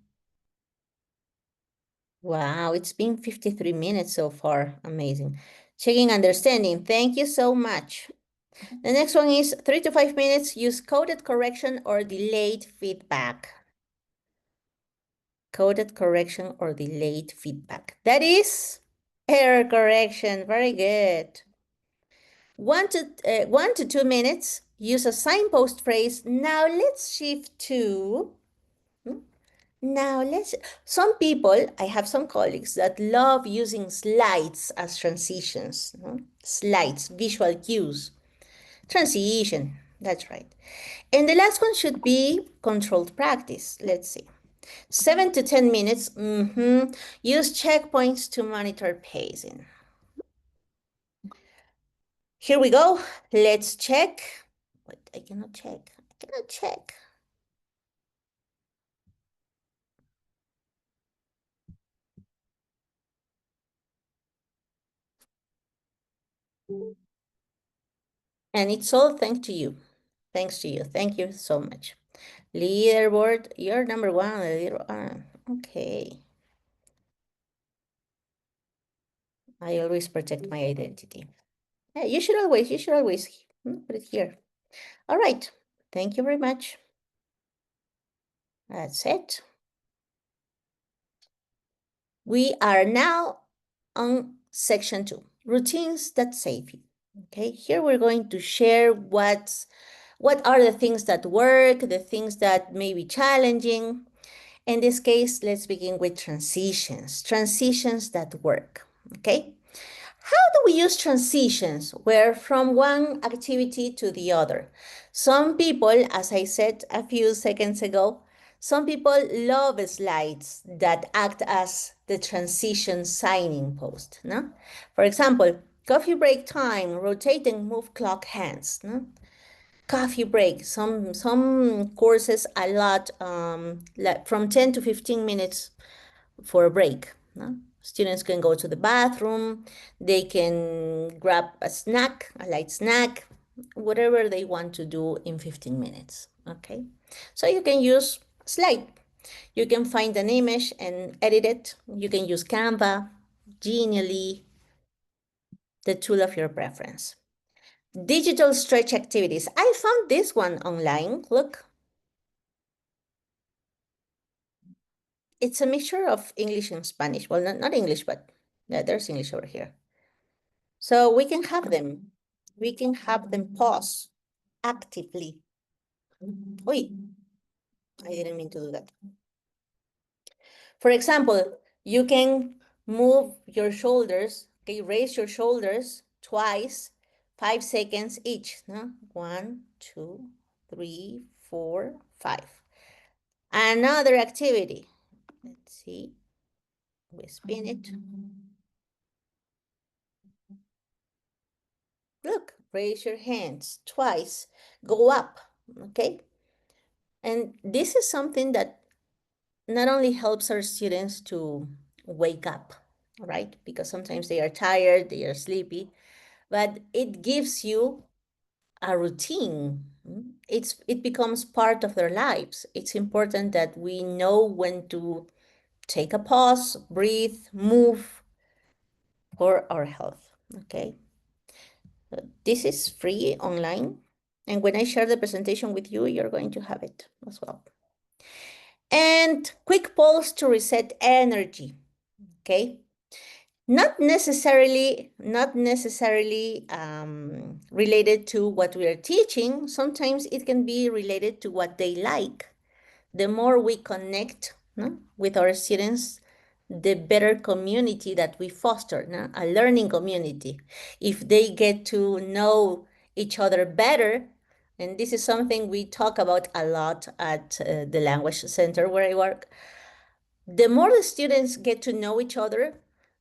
Wow, it's been 53 minutes so far. Amazing. Checking understanding. Thank you so much. The next one is 3 to 5 minutes. Use coded correction or delayed feedback. coded correction or delayed feedback. That is error correction. Very good. 1 to 2 minutes. Use a signpost phrase. Now let's shift to. Some people, I have some colleagues that love using slides as transitions. Slides, visual cues. Transition, that's right. And the last one should be controlled practice. Let's see. 7 to 10 minutes. Use checkpoints to monitor pacing. Here we go. Let's check. Wait, I cannot check. And it's all thanks to you. Thanks to you. Thank you so much. Leaderboard, you're number one. Okay. I always protect my identity. Yeah, you should always put it here. All right. Thank you very much. That's it. We are now on section 2, routines that save you. Okay, here we're going to share what are the things that work, the things that may be challenging. In this case, let's begin with transitions that work. Okay, how do we use transitions? Where from one activity to the other. Some people, as I said a few seconds ago, some people love slides that act as the transition signing post. No? For example, coffee break time, rotate and move clock hands. No? Coffee break, some courses a lot, like from 10 to 15 minutes for a break. No? Students can go to the bathroom, they can grab a snack, a light snack, whatever they want to do in 15 minutes, okay? So you can use slide. You can find an image and edit it. You can use Canva, Genially, the tool of your preference. Digital stretch activities. I found this one online, look. It's a mixture of English and Spanish. Well, not English, but yeah, there's English over here. So we can have them. We can have them pause actively. Wait, I didn't mean to do that. For example, you can move your shoulders, okay, raise your shoulders twice, 5 seconds each. No? 1, 2, 3, 4, 5. Another activity. Let's see. We spin it. Look, raise your hands twice, go up, okay? And this is something that not only helps our students to wake up, right? Because sometimes they are tired, they are sleepy, but it gives you a routine. It becomes part of their lives. It's important that we know when to take a pause, breathe, move for our health, okay? This is free online. And when I share the presentation with you, you're going to have it as well. And quick pulse to reset energy, okay? Not necessarily related to what we are teaching. Sometimes it can be related to what they like. The more we connect with our students, the better community that we foster, a learning community. If they get to know each other better, and this is something we talk about a lot at the Language Center where I work, the more the students get to know each other,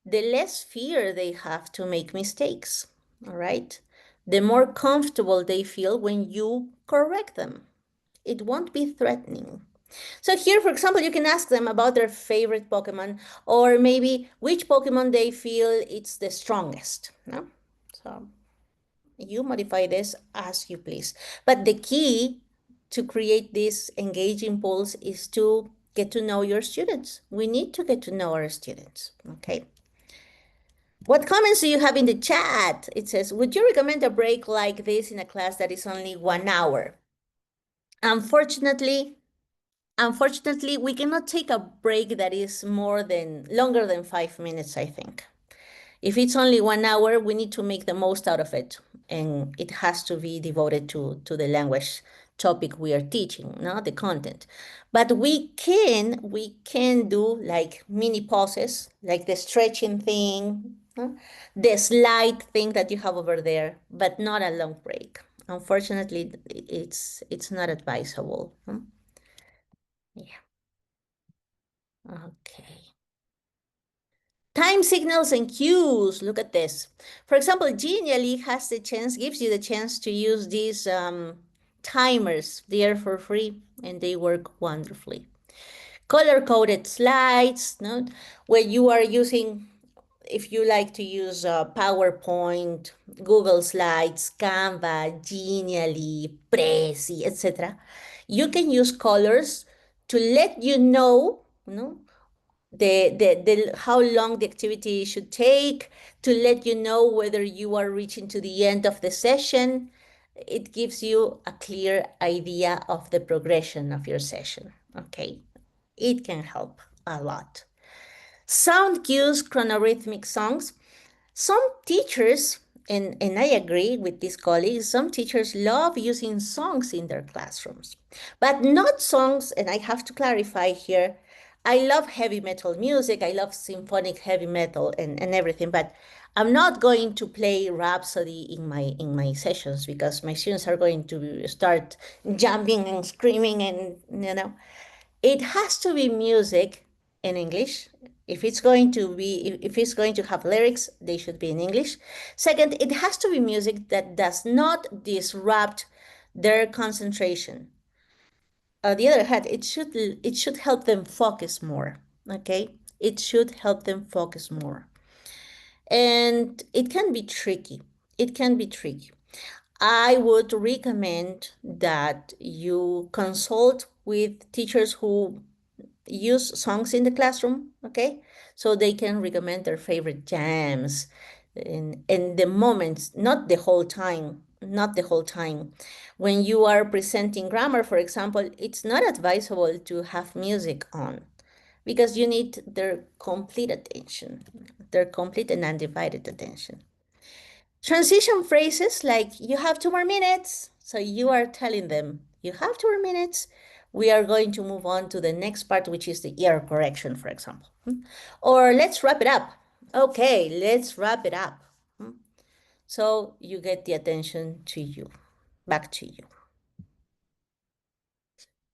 the less fear they have to make mistakes, all right? The more comfortable they feel when you correct them. It won't be threatening. So here, for example, you can ask them about their favorite Pokemon or maybe which Pokemon they feel it's the strongest. No? So you modify this as you please. But the key to create this engaging pulse is to get to know your students. We need to get to know our students, okay? What comments do you have in the chat? It says, would you recommend a break like this in a class that is only 1 hour? Unfortunately, Unfortunately, we cannot take a break that is longer than 5 minutes, I think. If it's only 1 hour, we need to make the most out of it. And it has to be devoted to the language topic we are teaching, not the content. But we can do like mini pauses, like the stretching thing, the slide thing that you have over there, but not a long break. Unfortunately, it's not advisable. Yeah. Okay. Time signals and cues. Look at this. For example, Genially gives you the chance to use these timers. They are for free and they work wonderfully. Color-coded slides, no? Where you are using, if you like to use PowerPoint, Google Slides, Canva, Genially, Prezi, etc. You can use colors to let you know, how long the activity should take, to let you know whether you are reaching to the end of the session. It gives you a clear idea of the progression of your session. Okay, it can help a lot. Sound cues, chronorhythmic songs. Some teachers, and I agree with these colleagues, some teachers love using songs in their classrooms, but not songs, and I have to clarify here, I love heavy metal music, I love symphonic heavy metal and everything, but I'm not going to play Rhapsody in my sessions because my students are going to start jumping and screaming and. It has to be music in English. If it's going to have lyrics, they should be in English. Second, it has to be music that does not disrupt their concentration. On the other hand, it should help them focus more. Okay, it should help them focus more, and it can be tricky. It can be tricky. I would recommend that you consult with teachers who use songs in the classroom, okay? So they can recommend their favorite jams and the moments, not the whole time, not the whole time. When you are presenting grammar, for example, it's not advisable to have music on because you need their complete attention, their complete and undivided attention. Transition phrases like you have 2 more minutes. So you are telling them you have 2 more minutes. We are going to move on to the next part, which is the error correction, for example. Or let's wrap it up. Okay, let's wrap it up. So you get the attention to you, back to you.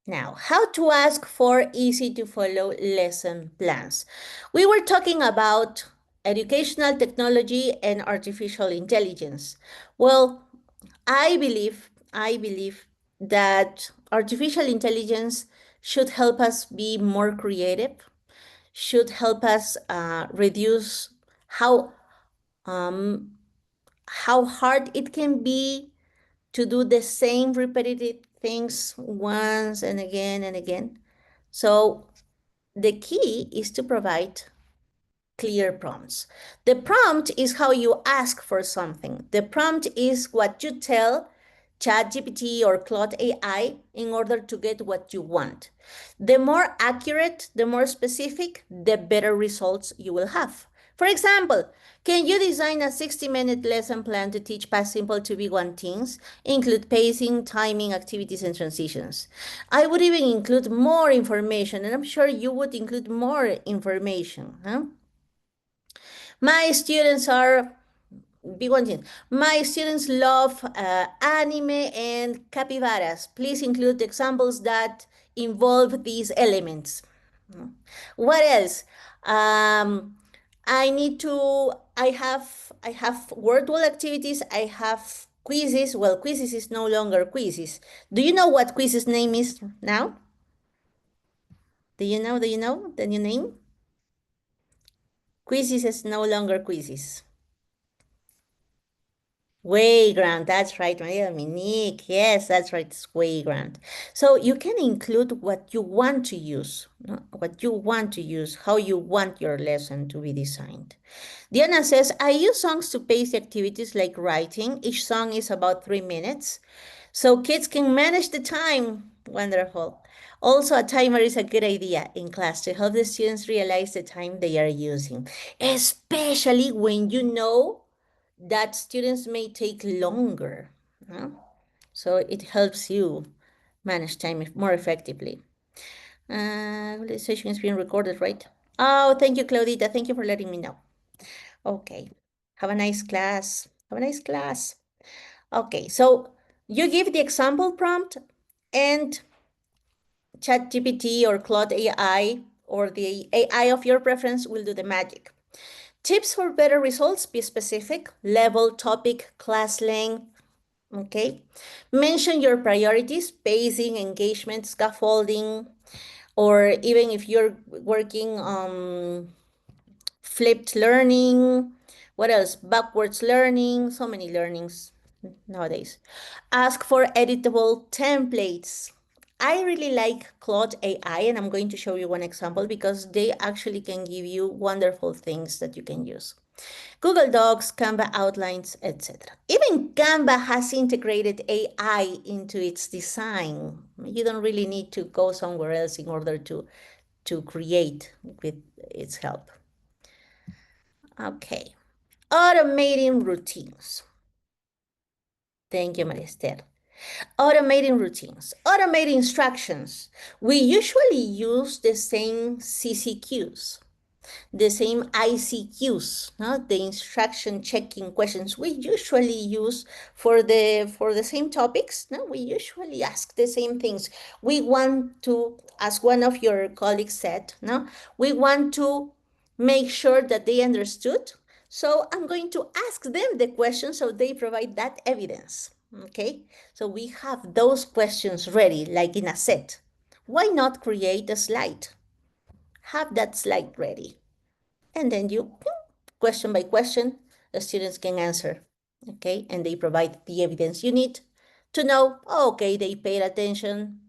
Now, how to ask for easy to follow lesson plans. We were talking about educational technology and artificial intelligence. Well, I believe that artificial intelligence should help us be more creative, should help us reduce how hard it can be to do the same repetitive things once and again and again. So the key is to provide clear prompts. The prompt is how you ask for something. The prompt is what you tell ChatGPT or Claude AI in order to get what you want. The more accurate, the more specific, the better results you will have. For example, can you design a 60-minute lesson plan to teach past simple to B1 teens? Include pacing, timing, activities, and transitions. I would even include more information, and I'm sure you would include more information. My students are B1 teens. My students love anime and capybaras. Please include examples that involve these elements. What else? I have wordwall activities. I have quizzes. Well, quizzes is no longer quizzes. Do you know what quizzes name is now? Do you know the new name? Quizzes is no longer quizzes. Wayground, that's right, Maria Dominique. Yes, that's right, it's Wayground. So you can include what you want to use, what you want to use, how you want your lesson to be designed. Diana says, I use songs to pace the activities like writing. Each song is about 3 minutes. So kids can manage the time. Wonderful. Also, a timer is a good idea in class to help the students realize the time they are using, especially when you know that students may take longer. So it helps you manage time more effectively. The session is being recorded, right? Oh, thank you, Claudita. Thank you for letting me know. Okay. Have a nice class. Have a nice class. Okay, so you give the example prompt and ChatGPT or Claude AI or the AI of your preference will do the magic. Tips for better results: be specific, level, topic, class length. Okay. Mention your priorities: pacing, engagement, scaffolding, or even if you're working on flipped learning, what else? Backwards learning, so many learnings nowadays. Ask for editable templates. I really like Claude AI, and I'm going to show you one example because they actually can give you wonderful things that you can use. Google Docs, Canva outlines, etc. Even Canva has integrated AI into its design. You don't really need to go somewhere else in order to create with its help. Okay, automating routines. Thank you, Marister. Automating routines, automating instructions. We usually use the same CCQs, the same ICQs, no? The instruction checking questions we usually use for the same topics. No? We usually ask the same things. We want to, as one of your colleagues said, no? We want to make sure that they understood. So I'm going to ask them the question so they provide that evidence. Okay, so we have those questions ready, like in a set. Why not create a slide? Have that slide ready. And then you, question by question, the students can answer, okay? And they provide the evidence you need to know, oh, okay, they paid attention,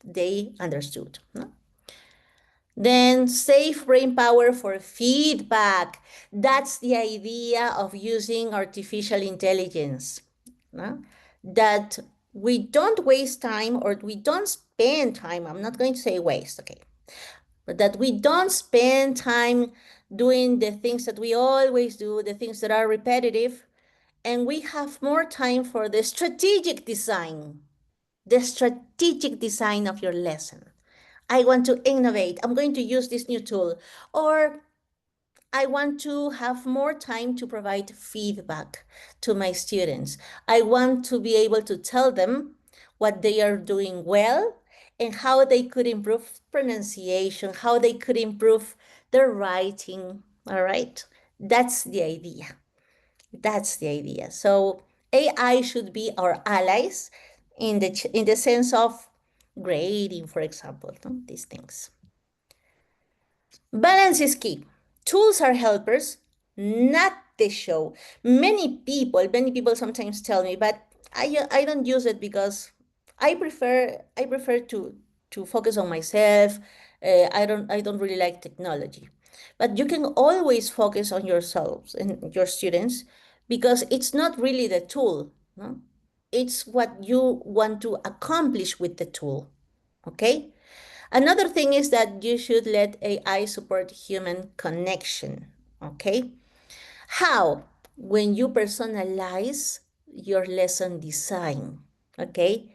they understood. No? Then save brain power for feedback. That's the idea of using artificial intelligence. No? That we don't waste time or we don't spend time. I'm not going to say waste, okay? But that we don't spend time doing the things that we always do, the things that are repetitive, and we have more time for the strategic design of your lesson. I want to innovate. I'm going to use this new tool. Or I want to have more time to provide feedback to my students. I want to be able to tell them what they are doing well and how they could improve pronunciation, how they could improve their writing. All right. That's the idea. That's the idea. So AI should be our allies in the sense of grading, for example, no? These things. Balance is key. Tools are helpers, not the show. Many people sometimes tell me, but I don't use it because I prefer to focus on myself. I don't really like technology. But you can always focus on yourselves and your students because it's not really the tool, no? It's what you want to accomplish with the tool. Okay? Another thing is that you should let AI support human connection, okay? How? When you personalize your lesson design, okay?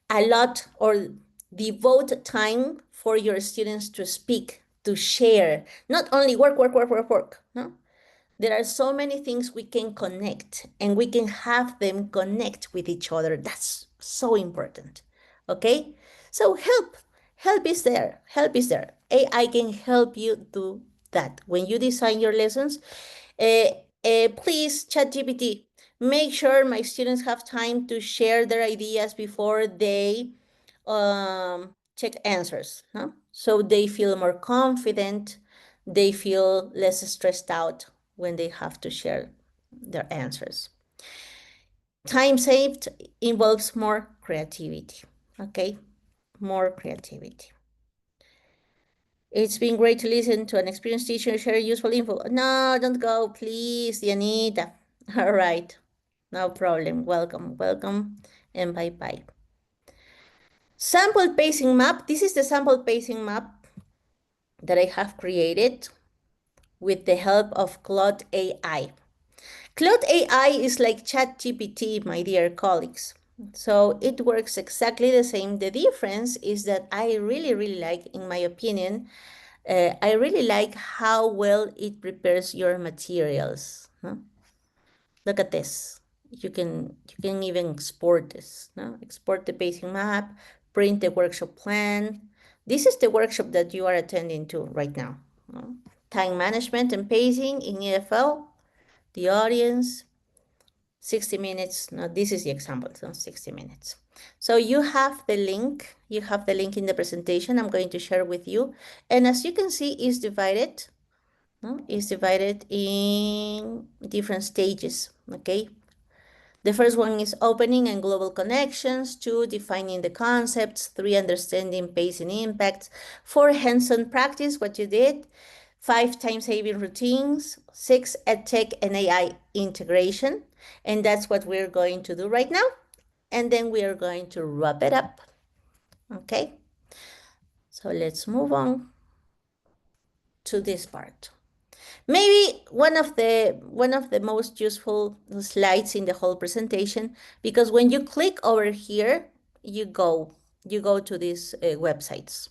A lot or devote time for your students to speak, to share, not only work, work, work, work, work, no? There are so many things we can connect and we can have them connect with each other. That's so important. Okay? So help is there. Help is there. AI can help you do that. When you design your lessons, please, ChatGPT, make sure my students have time to share their ideas before they check answers, no? So they feel more confident, they feel less stressed out when they have to share their answers. Time saved involves more creativity, okay? More creativity. It's been great to listen to an experienced teacher share useful info. No, don't go, please, Dianita. All right, no problem. Welcome, welcome, and bye-bye. Sample pacing map. This is the sample pacing map that I have created with the help of Claude AI. Claude AI is like ChatGPT, my dear colleagues. So it works exactly the same. The difference is that I really like, in my opinion, I really like how well it prepares your materials. Huh? Look at this. You can even export this. No? Export the pacing map, print the workshop plan. This is the workshop that you are attending to right now. No? Time management and pacing in EFL, the audience, 60 minutes. No, this is the example, so 60 minutes. So you have the link. You have the link in the presentation I'm going to share with you. And as you can see, it's divided. No? It's divided in different stages, okay? The first one is opening and global connections. 2, defining the concepts. 3, understanding pacing impacts. 4, hands-on practice, what you did. 5, time-saving routines. 6, EdTech and AI integration. And that's what we're going to do right now. And then we are going to wrap it up. Okay? So let's move on to this part. Maybe one of the most useful slides in the whole presentation, because when you click over here, you go to these websites.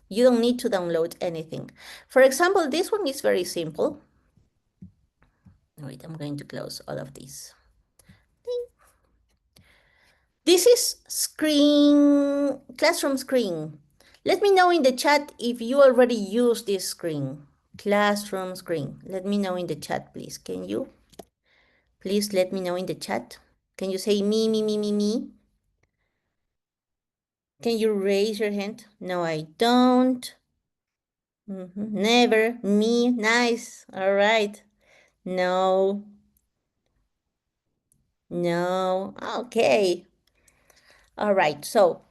You don't need to download anything. For example, this one is very simple. Wait, I'm going to close all of these. This is classroom screen. Let me know in the chat if you already use this screen. Classroom screen. Let me know in the chat, please. Can you? Please let me know in the chat. Can you say me, me, me, me, me? Can you raise your hand? No, I don't. Never. Me. Nice. All right. No. No. Okay. All right. So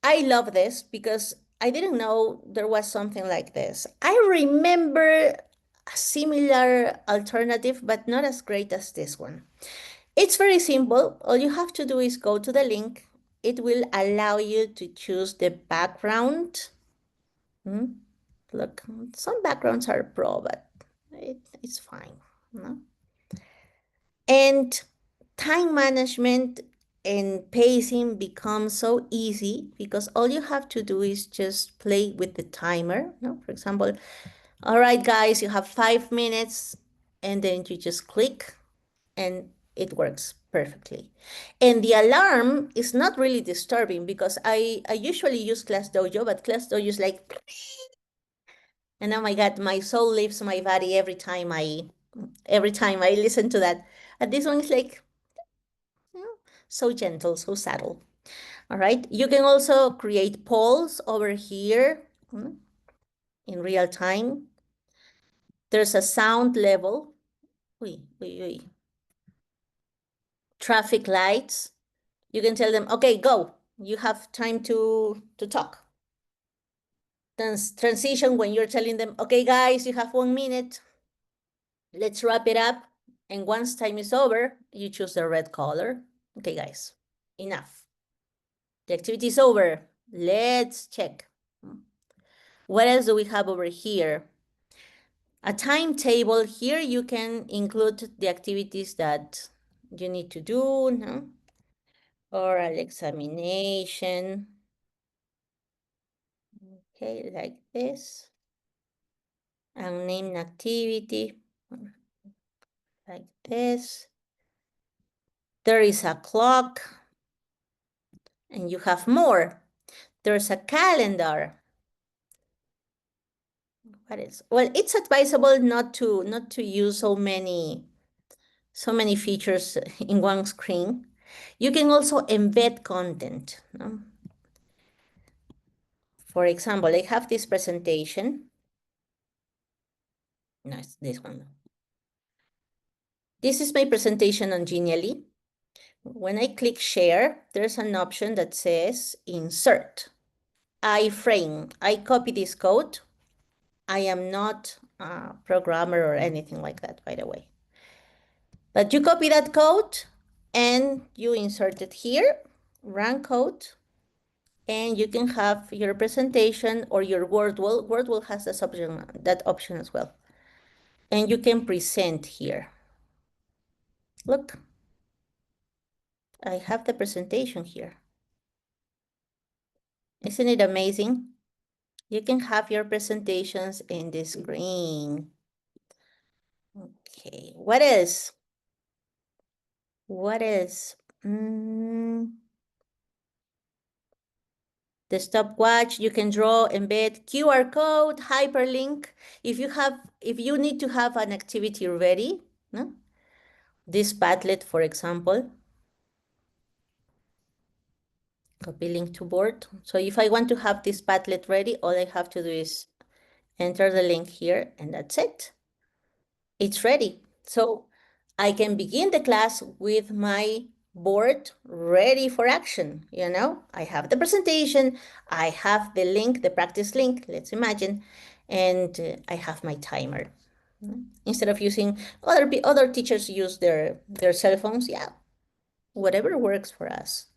I love this because I didn't know there was something like this. I remember a similar alternative, but not as great as this one. It's very simple. All you have to do is go to the link. It will allow you to choose the background. Look, some backgrounds are pro, but it's fine. No? And time management and pacing becomes so easy because all you have to do is just play with the timer. No? For example, all right, guys, you have 5 minutes, and then you just click and it works perfectly. And the alarm is not really disturbing because I usually use Class Dojo, but Class Dojo is like, and oh my God, my soul leaves my body every time I listen to that. And this one is like, so gentle, so subtle. All right, you can also create polls over here in real time. There's a sound level. Traffic lights. You can tell them, okay, go. You have time to talk. Transition when you're telling them, okay, guys, you have 1 minute. Let's wrap it up. And once time is over, you choose the red color. Okay, guys, enough. The activity is over. Let's check. What else do we have over here? A timetable. Here you can include the activities that you need to do. No? Oral examination. Okay, like this. Unnamed activity, like this. There is a clock, and you have more. There's a calendar. What else? Well, it's advisable not to use so many features in one screen. You can also embed content. No? For example, I have this presentation. No, it's this one. This is my presentation on Genially. When I click share, there's an option that says insert. I frame. I copy this code. I am not a programmer or anything like that, by the way. But you copy that code and you insert it here, run code, and you can have your presentation or your Wordwall. Wordwall has that option as well. And you can present here. Look, I have the presentation here. Isn't it amazing? You can have your presentations in the screen. Okay, what else? What else? The stopwatch, you can draw, embed QR code, hyperlink. If you need to have an activity ready, no? This Padlet, for example, copy link to board. So if I want to have this Padlet ready, all I have to do is enter the link here, and that's it. It's ready. So I can begin the class with my board ready for action. I have the presentation, I have the link, the practice link, let's imagine, and I have my timer. Instead of using, other teachers use their cell phones, yeah, whatever works for us.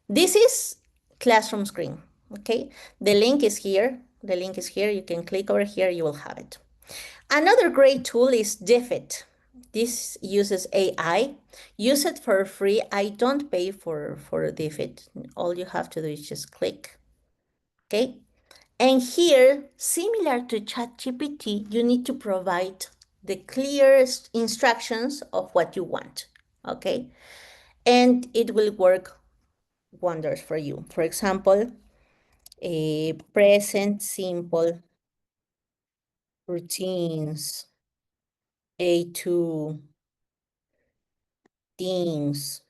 This is classroom screen, okay? The link is here. The link is here. You can click over here, you will have it. Another great tool is 𝐓𝐢𝐻. This uses AI. Use it for free. I don't pay for 𝐓𝐢𝐻. All you have to do is just click, okay? And here, similar to ChatGPT, you need to provide the clearest instructions of what you want, okay? And it will work wonders for you. For example, a present simple routines, A2 themes,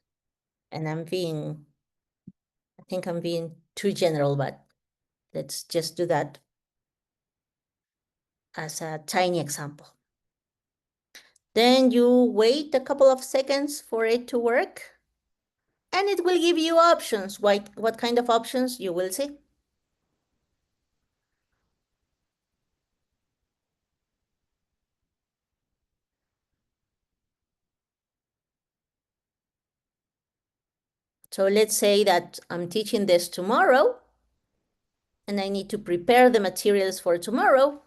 and I think I'm being too general, but let's just do that as a tiny example. Then you wait a couple of seconds for it to work, and it will give you options. What kind of options you will see? So let's say that I'm teaching this tomorrow, and I need to prepare the materials for tomorrow.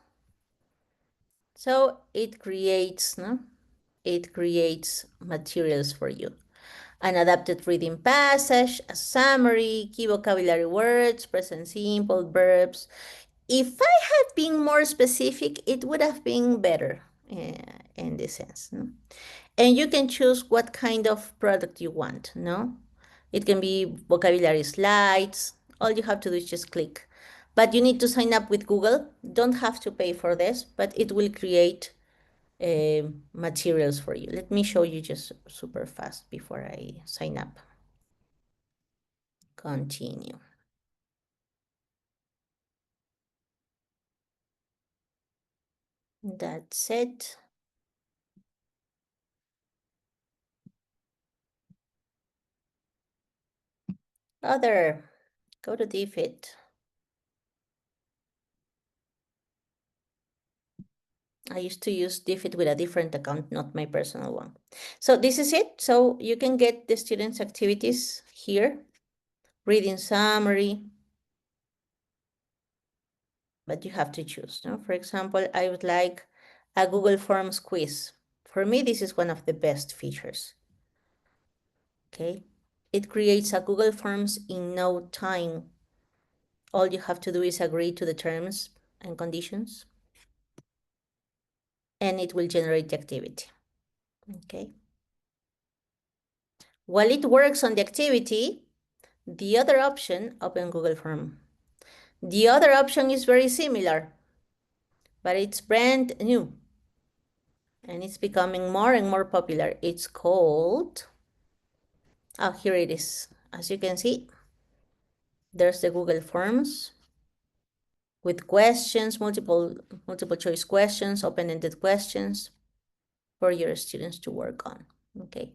So it creates materials for you. An adapted reading passage, a summary, key vocabulary words, present simple, verbs. If I had been more specific, it would have been better in this sense. No? And you can choose what kind of product you want. No, it can be vocabulary slides. All you have to do is just click. But you need to sign up with Google. Don't have to pay for this, but it will create materials for you. Let me show you just super fast before I sign up. Continue. That's it. Other, go to 𝐓𝐻. I used to use 𝐓𝐻 with a different account, not my personal one. So this is it. So you can get the students' activities here, reading summary, but you have to choose. No? For example, I would like a Google Forms quiz. For me, this is one of the best features. Okay, it creates a Google Forms in no time. All you have to do is agree to the terms and conditions, and it will generate the activity. Okay. While it works on the activity, the other option, open Google Form. The other option is very similar, but it's brand new, and it's becoming more and more popular. It's called, oh, here it is. As you can see, there's the Google Forms with questions, multiple choice questions, open-ended questions for your students to work on. Okay.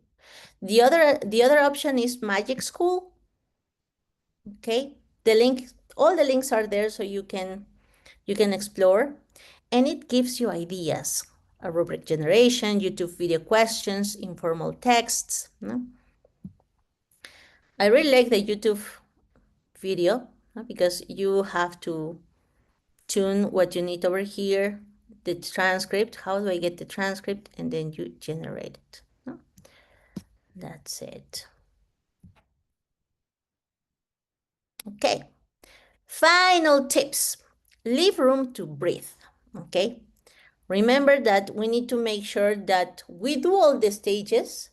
The other option is Magic School. Okay. All the links are there, so you can explore, and it gives you ideas. A rubric generation, YouTube video questions, informal texts. No? I really like the YouTube video, because you have to tune what you need over here, the transcript. How do I get the transcript? And then you generate it. No? That's it. Okay. Final tips. Leave room to breathe. Okay. Remember that we need to make sure that we do all the stages,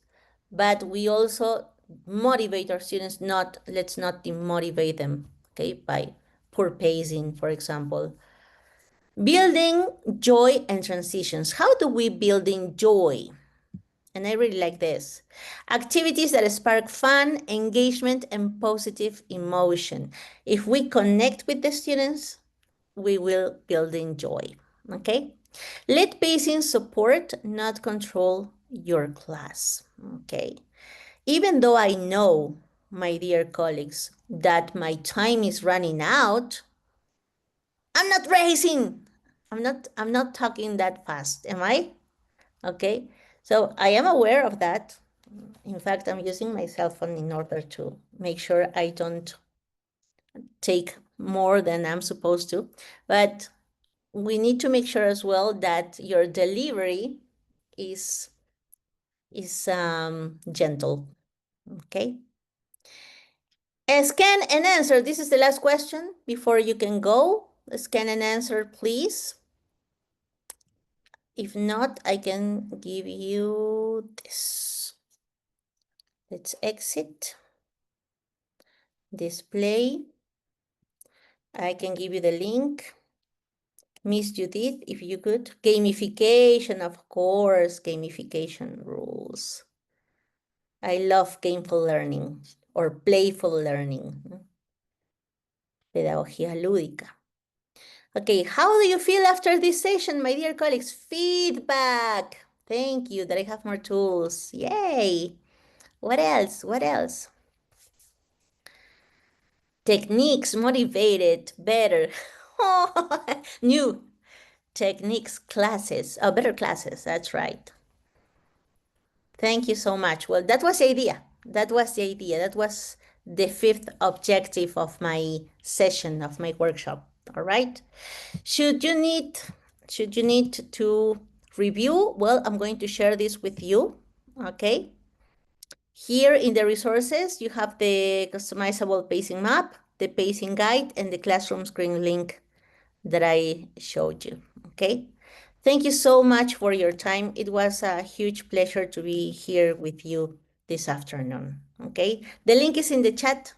but we also motivate our students. Let's not demotivate them, okay, by poor pacing, for example. Building joy and transitions. How do we build in joy? And I really like this. Activities that spark fun, engagement, and positive emotion. If we connect with the students, we will build in joy, okay? Let pacing support, not control your class, okay? Even though I know, my dear colleagues, that my time is running out, I'm not racing. I'm not talking that fast, am I? Okay, so I am aware of that. In fact, I'm using my cell phone in order to make sure I don't take more than I'm supposed to. But we need to make sure as well that your delivery is gentle. Okay. Scan and answer. This is the last question before you can go. Scan and answer, please. If not, I can give you this. Let's exit. Display. I can give you the link. Miss Judith, if you could. Gamification, of course, gamification rules. I love gameful learning or playful learning. Pedagogía lúdica. Okay, how do you feel after this session, my dear colleagues? Feedback. Thank you that I have more tools. Yay. What else? What else? Techniques, motivated, better. New techniques, classes, better classes, that's right. Thank you so much. Well, that was the idea. That was the idea. That was the fifth objective of my session, of my workshop. All right. Should you need to review, well, I'm going to share this with you. Okay. Here in the resources, you have the customizable pacing map, the pacing guide, and the classroom screen link that I showed you. Okay. Thank you so much for your time. It was a huge pleasure to be here with you this afternoon. Okay. The link is in the chat.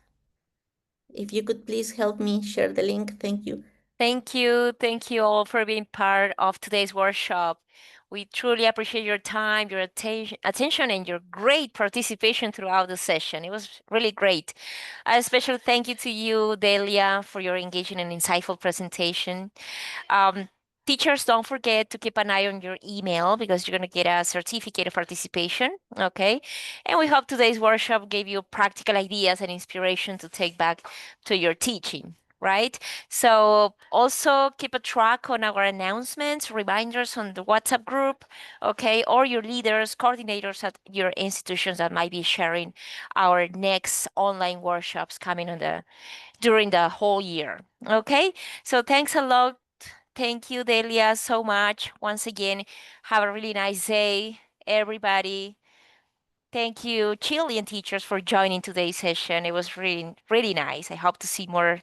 If you could please help me share the link. Thank you. Thank you. Thank you all for being part of today's workshop. We truly appreciate your time, your attention, and your great participation throughout the session. It was really great. A special thank you to you, Delia, for your engaging and insightful presentation. Teachers, don't forget to keep an eye on your email because you're going to get a certificate of participation, okay? And we hope today's workshop gave you practical ideas and inspiration to take back to your teaching, right? So also keep a track on our announcements, reminders on the WhatsApp group, okay? Or your leaders, coordinators at your institutions that might be sharing our next online workshops coming on during the whole year, okay? So thanks a lot. Thank you, Delia, so much. Once again, have a really nice day, everybody. Thank you, Chilean teachers, for joining today's session. It was really, really nice. I hope to see more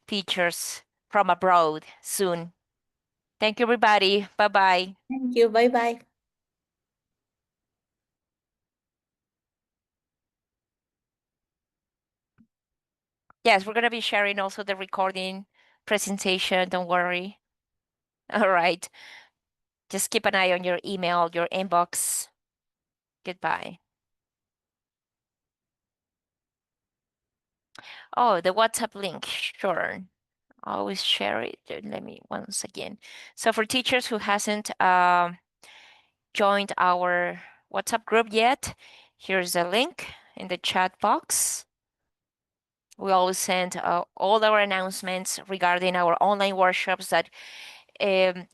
teachers from abroad soon. Thank you, everybody. Bye-bye. Thank you. Bye-bye. Yes, we're going to be sharing also the recording presentation. Don't worry. All right. Just keep an eye on your email, your inbox. Goodbye. Oh, the WhatsApp link. Sure. I always share it. Let me once again. So for teachers who hasn't joined our WhatsApp group yet, here's the link in the chat box. We always send all our announcements regarding our online workshops that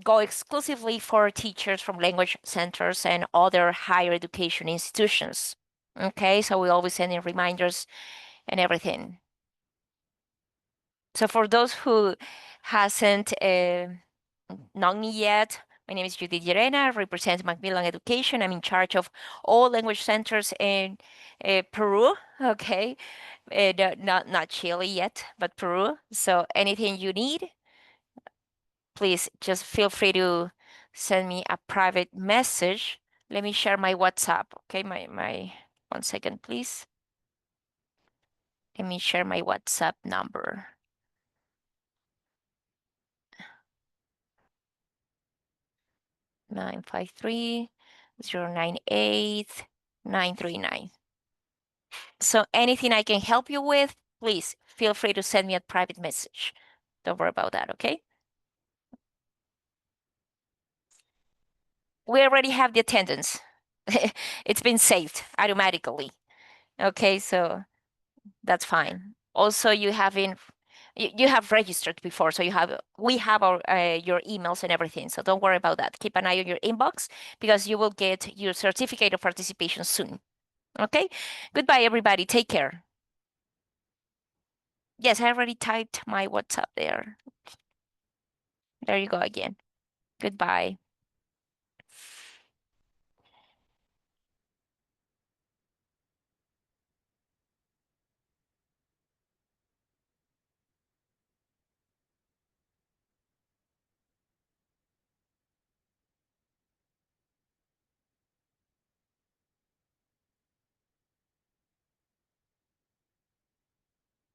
go exclusively for teachers from language centers and other higher education institutions. Okay, so we always send in reminders and everything. So for those who hasn't known me yet, my name is Judith Llerena. I represent Macmillan Education. I'm in charge of all language centers in Peru. Okay, not Chile yet, but Peru. So anything you need, please just feel free to send me a private message. Let me share my WhatsApp. Okay, my 1 second, please. Let me share my WhatsApp number. 953-098-939. So anything I can help you with, please feel free to send me a private message. Don't worry about that, okay? We already have the attendance. It's been saved automatically. Okay, so that's fine. Also, you have registered before, so we have our your emails and everything. So don't worry about that. Keep an eye on your inbox because you will get your certificate of participation soon. Okay? Goodbye, everybody. Take care. Yes, I already typed my WhatsApp there. There you go again. Goodbye.